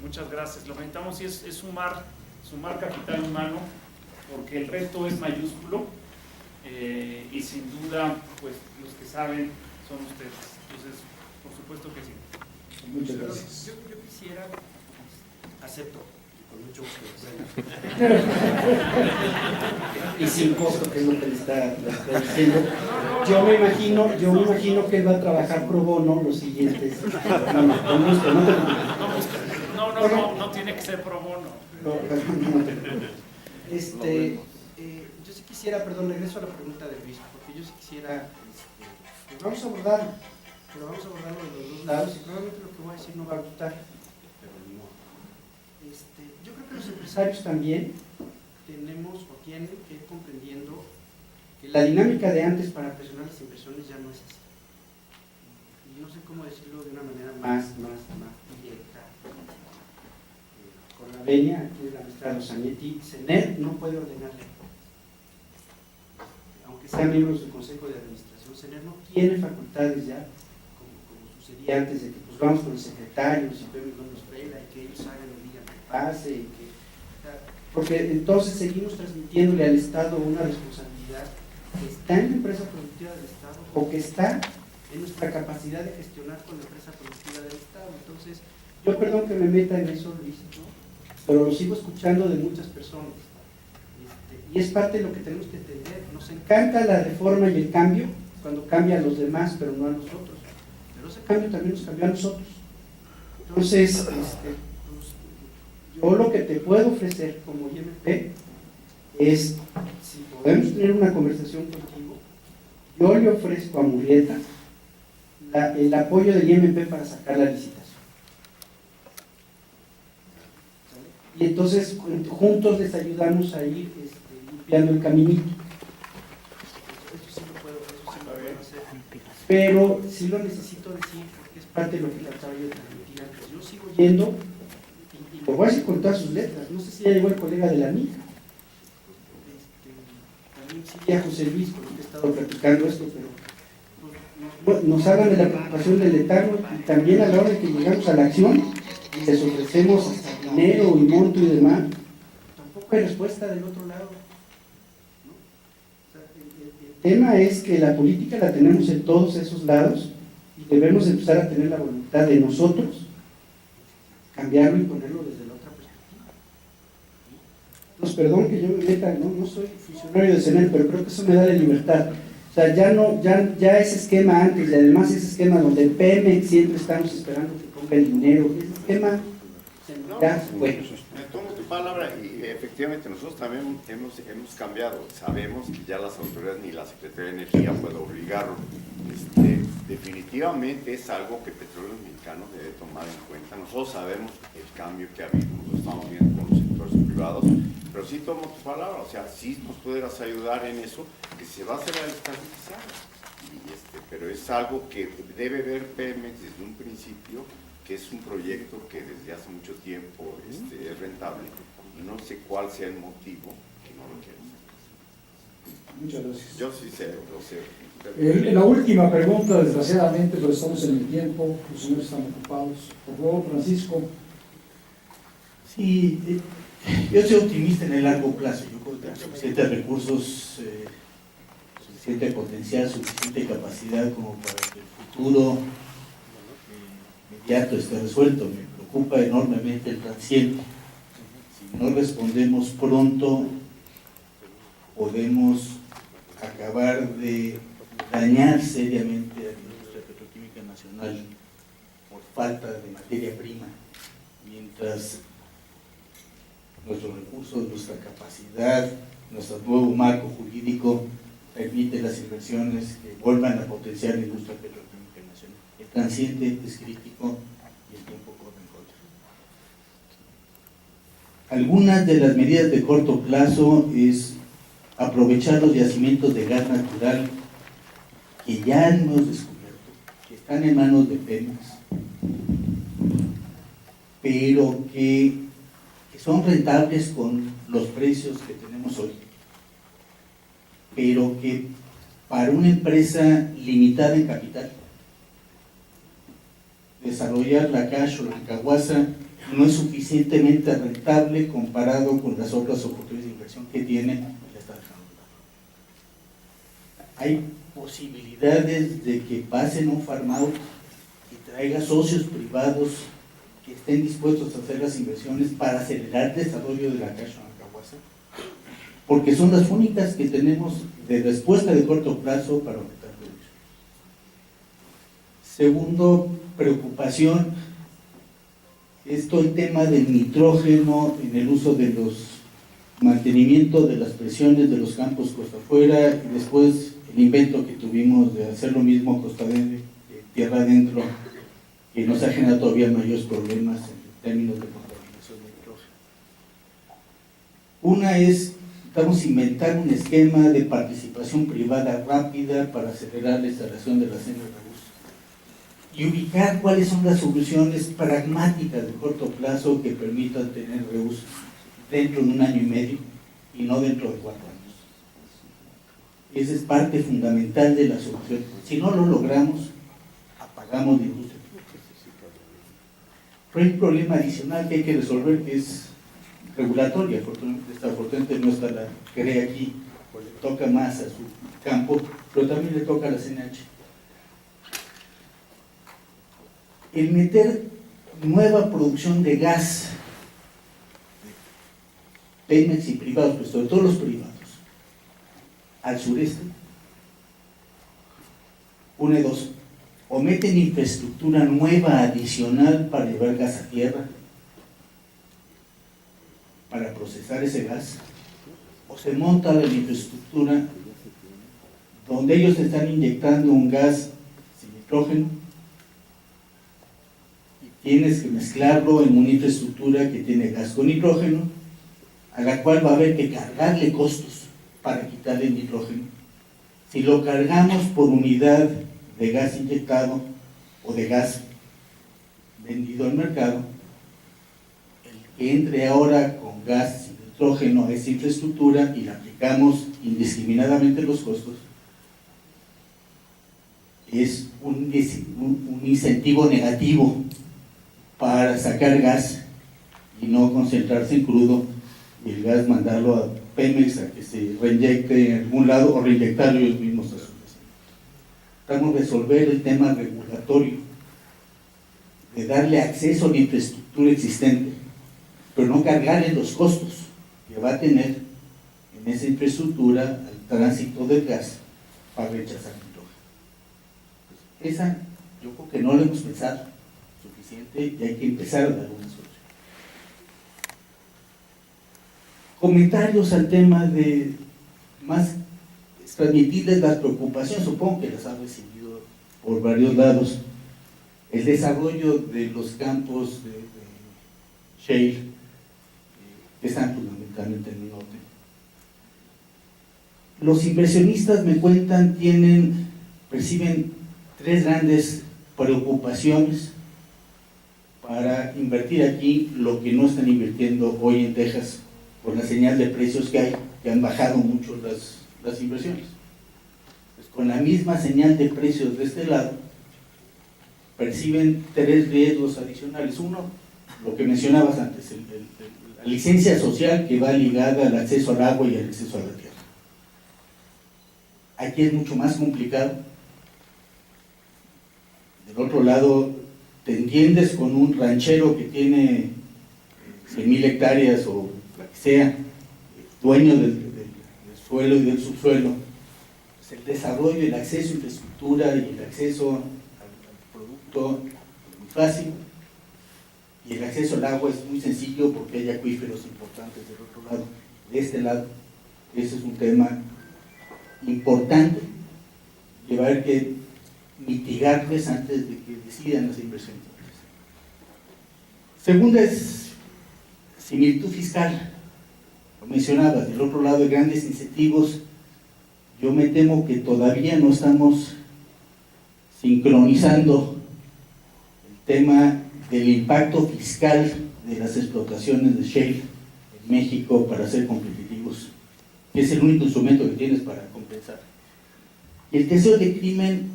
Muchas gracias. Lo que necesitamos es sumar capital humano, porque el reto es mayúsculo y sin duda, pues los que saben son ustedes. Entonces, por supuesto que sí. Muchas gracias. Yo quisiera, acepto, con mucho gusto. Y sin costo, que es lo que le está diciendo. Yo me imagino que él va a trabajar pro bono los siguientes. Con gusto, no tiene que ser pro bono. Yo sí quisiera, regreso a la pregunta de Luis, porque yo sí quisiera, vamos a abordarlo, pero vamos a abordarlo de los dos lados y probablemente lo que voy a decir no va a gustar, pero ni modo. Yo creo que los empresarios también tenemos o tienen que ir comprendiendo que la dinámica de antes para presionar las inversiones ya no es así. Y no sé cómo decirlo de una manera más directa. Con la venia, aquí de la maestra Rosanetti, CENER no puede ordenarle. Aunque sean miembros del Consejo de Administración, CENER no tiene facultades ya, como sucedía antes de que pues vamos con los secretarios y vemos dónde nos frena y que ellos hagan y digan que pase y que... Porque entonces seguimos transmitiéndole al Estado una responsabilidad que está en la empresa productiva del Estado o que está en nuestra capacidad de gestionar con la empresa productiva del Estado. Entonces, yo perdón que me meta en eso, Luis, ¿no? Pero lo sigo escuchando de muchas personas. Y es parte de lo que tenemos que entender. Nos encanta la reforma y el cambio cuando cambia a los demás, pero no a nosotros. Pero ese cambio también nos cambió a nosotros. Entonces, yo lo que te puedo ofrecer como IMP es, si podemos tener una conversación contigo, yo le ofrezco a Murrieta el apoyo del IMP para sacar la licitación. Y entonces juntos les ayudamos a ir limpiando el caminito. Eso sí lo puedo hacer. Pero sí lo necesito decir porque es parte de lo que trataba yo de transmitir antes. Yo sigo yendo, y lo voy a decir con todas sus letras, no sé si ya llegó el colega de la MICA. También sigue a José Luis, con el que he estado platicando esto, pero nos hablan de la preocupación del letargo y también a la hora de que llegamos a la acción y les ofrecemos hasta dinero y monto y demás, tampoco hay respuesta del otro lado. ¿No? O sea, el tema es que la política la tenemos en todos esos lados y debemos empezar a tener la voluntad de nosotros cambiarlo y ponerlo desde la otra perspectiva. Pues perdón que yo me meta, no soy funcionario de CENEL, pero creo que eso me da la libertad. O sea, ya ese esquema antes, y además ese esquema donde Pemex siempre estamos esperando que ponga el dinero, ese esquema ya fue. Me tomo tu palabra y efectivamente nosotros también hemos cambiado. Sabemos que ya las autoridades ni la Secretaría de Energía puede obligarlo. Definitivamente es algo que Petróleos Mexicanos debe tomar en cuenta. Nosotros sabemos el cambio que ha habido, lo estamos viendo con los sectores privados, pero sí tomo tu palabra, o sea, sí nos pudieras ayudar en eso, que se va a hacer al Estado que se haga. Pero es algo que debe ver Pemex desde un principio, que es un proyecto que desde hace mucho tiempo es rentable, y no sé cuál sea el motivo que no lo quieren hacer. Muchas gracias. Yo sí sé, lo sé. La última pregunta, desgraciadamente, pero estamos en el tiempo, los señores están ocupados. Por favor, Francisco. Sí, yo soy optimista en el largo plazo. Yo creo que tenemos suficientes recursos, suficiente potencial, suficiente capacidad como para que el futuro inmediato esté resuelto. Me preocupa enormemente el transiente. Si no respondemos pronto, podemos acabar de dañar seriamente a la industria petroquímica nacional por falta de materia prima, mientras nuestros recursos, nuestra capacidad, nuestro nuevo marco jurídico permite las inversiones que vuelvan a potenciar la industria petroquímica nacional. El transiente es crítico y el tiempo corre en contra. Algunas de las medidas de corto plazo es aprovechar los yacimientos de gas natural que ya hemos descubierto, que están en manos de Pemex, pero que son rentables con los precios que tenemos hoy, pero que para una empresa limitada en capital, desarrollar la Cash o la Caguasa no es suficientemente rentable comparado con las otras oportunidades de inversión que tiene el Estado. Hay posibilidades de que pasen un farm-out y traiga socios privados que estén dispuestos a hacer las inversiones para acelerar el desarrollo de la Cash o la Caguasa, porque son las únicas que tenemos de respuesta de corto plazo para aumentar el producción. Segundo, preocupación, esto el tema del nitrógeno en el uso de los mantenimiento de las presiones de los campos costa afuera y después el invento que tuvimos de hacer lo mismo costa de tierra adentro, que nos ha generado todavía mayores problemas en términos de contaminación de nitrógeno. Una es, estamos a inventar un esquema de participación privada rápida para acelerar la instalación de la central de reus y ubicar cuáles son las soluciones pragmáticas de corto plazo que permitan tener reus dentro de 1 año y medio y no dentro de 4 años. Esa es parte fundamental de la solución. Si no lo logramos, apagamos la industria. Pero hay un problema adicional que hay que resolver, que es regulatorio. Desafortunadamente no está la CRE aquí, pues le toca más a su campo, pero también le toca a la CNH. El meter nueva producción de gas, Pemex y privados, pues sobre todo los privados, al sureste, una de dos, o meten infraestructura nueva adicional para llevar gas a tierra, para procesar ese gas, o se monta la infraestructura donde ellos están inyectando un gas sin nitrógeno y tienes que mezclarlo en una infraestructura que tiene gas con nitrógeno, a la cual va a haber que cargarle costos para quitarle el nitrógeno. Si lo cargamos por unidad de gas inyectado o de gas vendido al mercado, el que entre ahora con gas sin nitrógeno a esa infraestructura y le aplicamos indiscriminadamente los costos, es un incentivo negativo para sacar gas y no concentrarse en crudo y el gas mandarlo a Pemex a que se reinyecte en algún lado o reinyectarlo ellos mismos a su vecino. Estamos a resolver el tema regulatorio, de darle acceso a la infraestructura existente, pero no cargarle los costos que va a tener en esa infraestructura al tránsito del gas para rechazar nitrógeno. Esa yo creo que no la hemos pensado suficiente y hay que empezar a dar una solución. Comentarios al tema de más transmitirles las preocupaciones, supongo que las han recibido por varios lados. El desarrollo de los campos de shale, que están fundamentalmente en el norte. Los inversionistas me cuentan, perciben tres grandes preocupaciones para invertir aquí lo que no están invirtiendo hoy en Texas, por la señal de precios que hay, que han bajado mucho las inversiones. Pues con la misma señal de precios de este lado, perciben tres riesgos adicionales. Uno, lo que mencionabas antes, la licencia social que va ligada al acceso al agua y al acceso a la tierra. Aquí es mucho más complicado. Del otro lado, te entiendes con un ranchero que tiene 100,000 hectáreas o la que sea, dueño del suelo y del subsuelo. Pues el desarrollo, el acceso a infraestructura y el acceso al producto es muy fácil. Y el acceso al agua es muy sencillo porque hay acuíferos importantes del otro lado. De este lado, ese es un tema importante que va a haber que mitigarles antes de que decidan las inversiones. Segunda es similitud fiscal. Lo mencionabas, del otro lado hay grandes incentivos. Yo me temo que todavía no estamos sincronizando el tema del impacto fiscal de las explotaciones de shale en México para ser competitivos, que es el único instrumento que tienes para compensar. Y el tercero de crimen,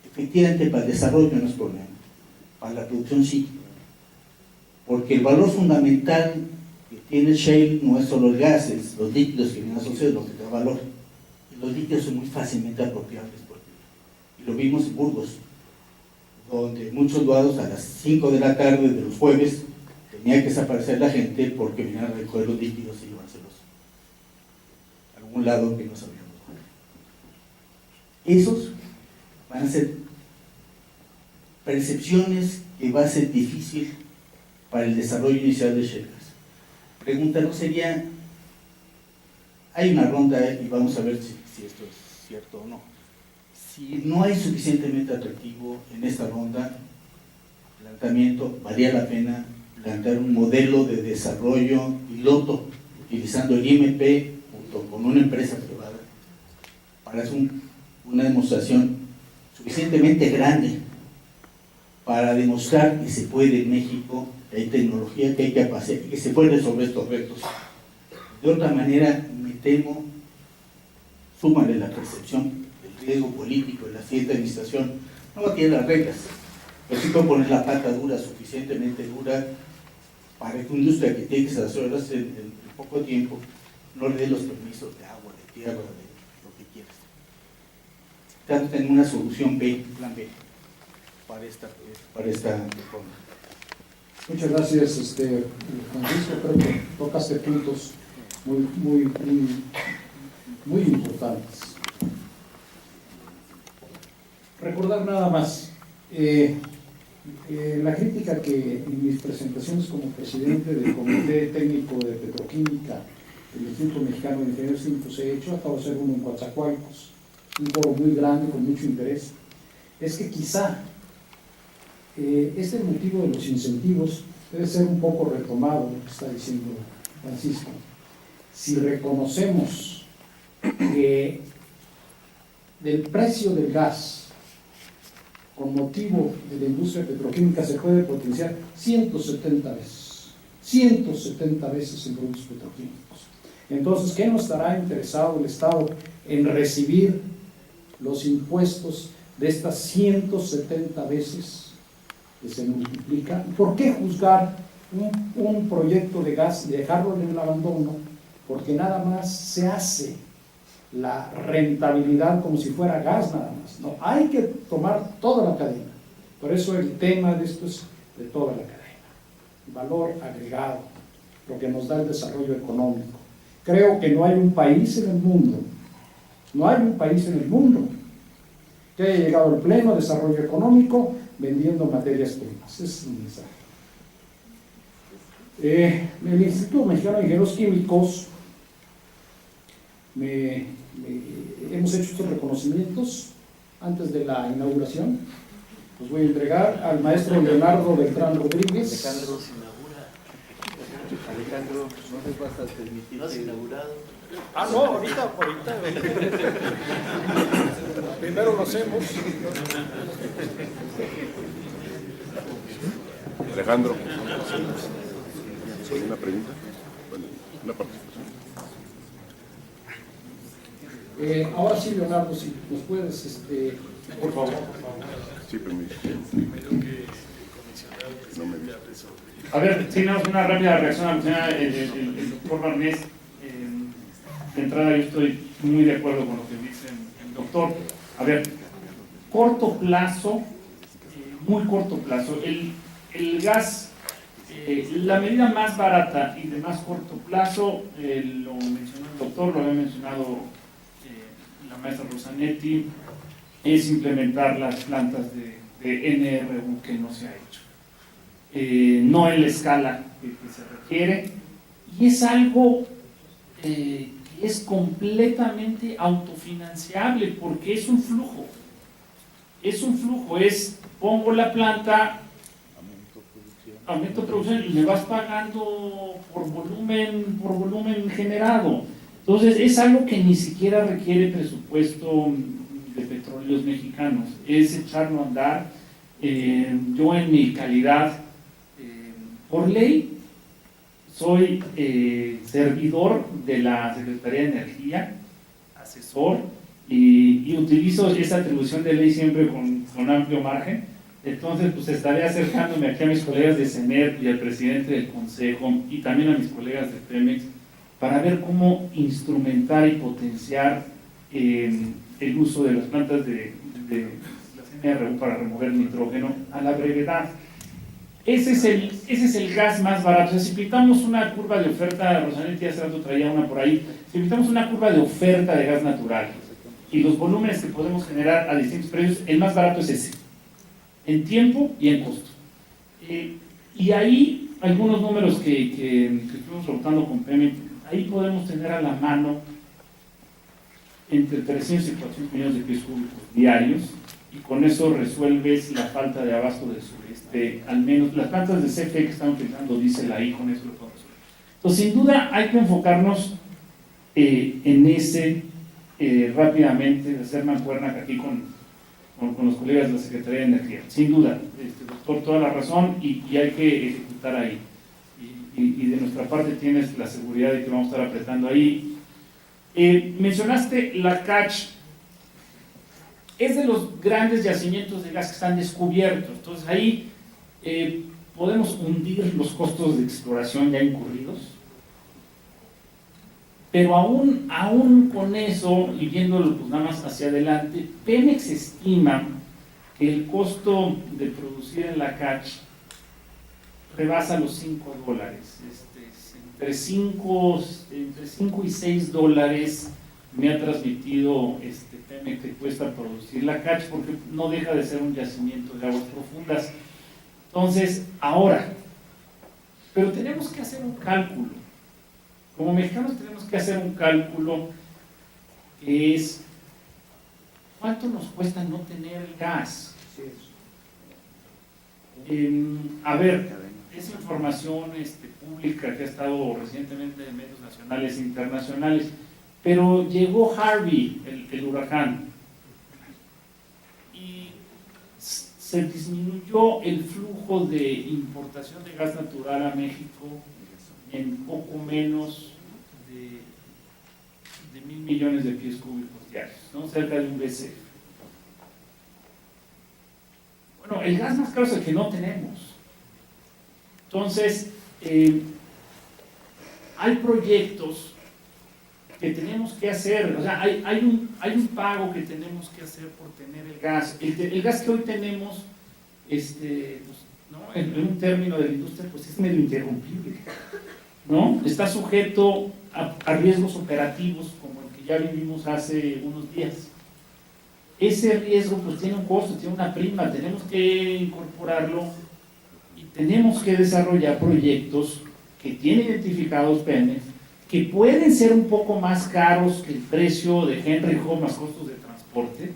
efectivamente para el desarrollo no es problema, para la producción sí, porque el valor fundamental que tiene el shale no es solo el gas, es los líquidos que vienen asociados, lo que da valor. Y los líquidos son muy fácilmente apropiables por ti. Y lo vimos en Burgos, donde en muchos lados a las 5 de la tarde de los jueves tenía que desaparecer la gente porque venían a recoger los líquidos y llevárselos a algún lado que no sabíamos. Esos van a ser percepciones que va a ser difícil para el desarrollo inicial de shale gas. Pregunta no sería, hay una ronda y vamos a ver si esto es cierto o no. Si no hay suficientemente atractivo en esta ronda, planteamiento, valía la pena plantear un modelo de desarrollo piloto utilizando el IMP junto con una empresa privada para hacer una demostración suficientemente grande para demostrar que se puede en México, que hay tecnología, que hay capacidad, que se puede resolver estos retos. De otra manera, me temo, súmale la percepción del riesgo político de la siguiente administración, no va a tener las reglas, pero sí puede poner la pata dura, suficientemente dura, para que una industria que tiene que desarrollarse en poco tiempo no le dé los permisos de agua, de tierra, de lo que quieras. Estamos en una solución B, plan B, para esta reforma. Muchas gracias, Francisco. Creo que tocaste puntos muy importantes. Recordar nada más, la crítica que en mis presentaciones como presidente del Comité Técnico de Petroquímica del Instituto Mexicano de Ingenieros Químicos he hecho, acabo de hacer uno en Coatzacoalcos, un foro muy grande con mucho interés, es que quizá este motivo de los incentivos debe ser un poco retomado, lo que está diciendo Francisco. Si reconocemos que del precio del gas con motivo de la industria petroquímica se puede potenciar 170 veces en productos petroquímicos. Entonces, ¿qué no estará interesado el Estado en recibir los impuestos de estas 170 veces que se multiplican? ¿Por qué juzgar un proyecto de gas, dejarlo en el abandono, porque nada más se hace la rentabilidad como si fuera gas nada más. No, hay que tomar toda la cadena. Por eso el tema de esto es de toda la cadena. Valor agregado, lo que nos da el desarrollo económico. Creo que no hay un país en el mundo, que haya llegado al pleno desarrollo económico vendiendo materias primas. Ese es un mensaje. El Instituto Mexicano de Ingenieros Químicos hemos hecho estos reconocimientos antes de la inauguración. Los voy a entregar al maestro Leonardo Beltrán Rodríguez. Alejandro, no les vas a permitir. ¿No has inaugurado? Ah, no, ahorita. Primero lo hacemos. Alejandro, ¿una pregunta? Bueno, una participación. Ahora sí, Leonardo, si nos puedes, por favor. Sí, permiso. No me digas. A ver, tenemos una rápida reacción a lo que el doctor Barnés. De entrada, yo estoy muy de acuerdo con lo que dice el doctor. A ver, corto plazo, muy corto plazo, el gas, la medida más barata y de más corto plazo, lo mencionó el doctor, lo había mencionado la maestra Rosanetti, es implementar las plantas de NRU que no se ha hecho. No en la escala que se requiere, y es algo que es completamente autofinanciable porque es un flujo, pongo la planta, aumento producción y me vas pagando por volumen generado. Entonces es algo que ni siquiera requiere presupuesto de Petróleos Mexicanos, es echarlo a andar. Yo en mi calidad, por ley, soy servidor de la Secretaría de Energía, asesor, y utilizo esa atribución de ley siempre con amplio margen. Entonces, pues estaré acercándome aquí a mis colegas de CENER y al presidente del Consejo y también a mis colegas de Pemex para ver cómo instrumentar y potenciar el uso de las plantas de la CNRU para remover nitrógeno a la brevedad. Ese es el gas más barato. O sea, si aplicamos una curva de oferta, Rosanetti hace rato traía una por ahí, si aplicamos una curva de oferta de gas natural y los volúmenes que podemos generar a distintos precios, el más barato es ese, en tiempo y en costo. Y ahí, algunos números que estuvimos rebotando con Pemex, ahí podemos tener a la mano entre 300 y 400 millones de pies cúbicos diarios, y con eso resuelves la falta de abasto del sureste. Al menos las plantas de CFE que están utilizando diésel ahí, con eso lo podemos resolver. Entonces, sin duda, hay que enfocarnos en ese rápidamente, hacer mancuerna aquí con los colegas de la Secretaría de Energía. Sin duda, doctor, toda la razón, y hay que ejecutar ahí. Y de nuestra parte tienes la seguridad de que vamos a estar apretando ahí. Mencionaste la CACH. Es de los grandes yacimientos de gas que están descubiertos. Entonces ahí podemos hundir los costos de exploración ya incurridos. Pero aún con eso, y viéndolo pues nada más hacia adelante, Pemex estima que el costo de producir en la CACH rebasa los $5. Entre 5 y 6 dólares me ha transmitido Pemex que cuesta producir la CACH, porque no deja de ser un yacimiento de aguas profundas. Entonces, ahora, pero tenemos que hacer un cálculo. Como mexicanos tenemos que hacer un cálculo que es ¿cuánto nos cuesta no tener gas? A ver, es información pública que ha estado recientemente en medios nacionales e internacionales, pero llegó Harvey, el huracán, y se disminuyó el flujo de importación de gas natural a México en poco menos de 1,000 millones de pies cúbicos diarios, ¿no? Cerca de un BCF. Bueno, el gas más caro es el que no tenemos. Entonces, hay proyectos que tenemos que hacer, o sea, hay un pago que tenemos que hacer por tener el gas. El gas que hoy tenemos, pues, ¿no? En un término de la industria, pues es medio interrumpible, ¿no? Está sujeto a riesgos operativos como el que ya vivimos hace unos días. Ese riesgo pues tiene un costo, tiene una prima, tenemos que incorporarlo y tenemos que desarrollar proyectos que tienen identificados Pemex, que pueden ser un poco más caros que el precio de Henry Hub más costos de transporte,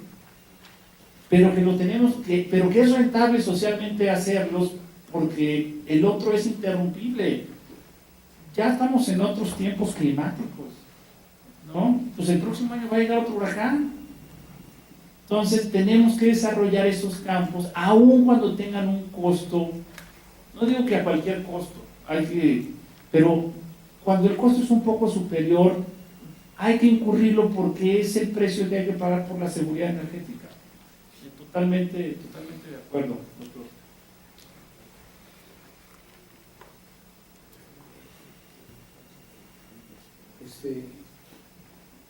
pero que es rentable socialmente hacerlos porque el otro es interrumpible. Ya estamos en otros tiempos climáticos, ¿no? Pues el próximo año va a llegar otro huracán. Entonces tenemos que desarrollar esos campos, aun cuando tengan un costo, no digo que a cualquier costo, pero cuando el costo es un poco superior, hay que incurrirlo porque es el precio que hay que pagar por la seguridad energética. Totalmente de acuerdo, doctor.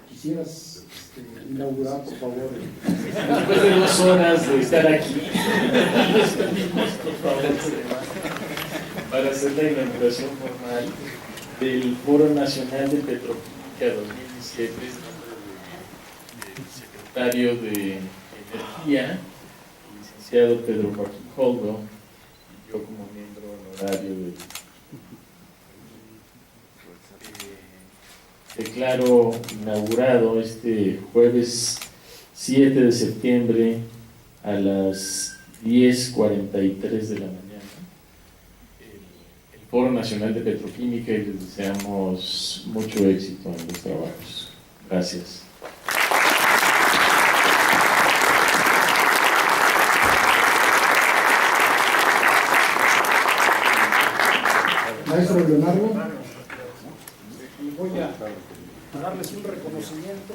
Quisieras inaugurar, por favor. Después de 2 horas de estar aquí, nos pedimos, por favor, para hacer la inauguración formal del Foro Nacional de Petroquímica 2017, del secretario de Energía, el licenciado Pedro Joaquín Holdo, y yo como miembro honorario del declaro inaugurado este jueves 7 de septiembre a las 10:43 de la mañana el Foro Nacional de Petroquímica y les deseamos mucho éxito en los trabajos. Gracias. Maestro Leonardo, voy a darles un reconocimiento.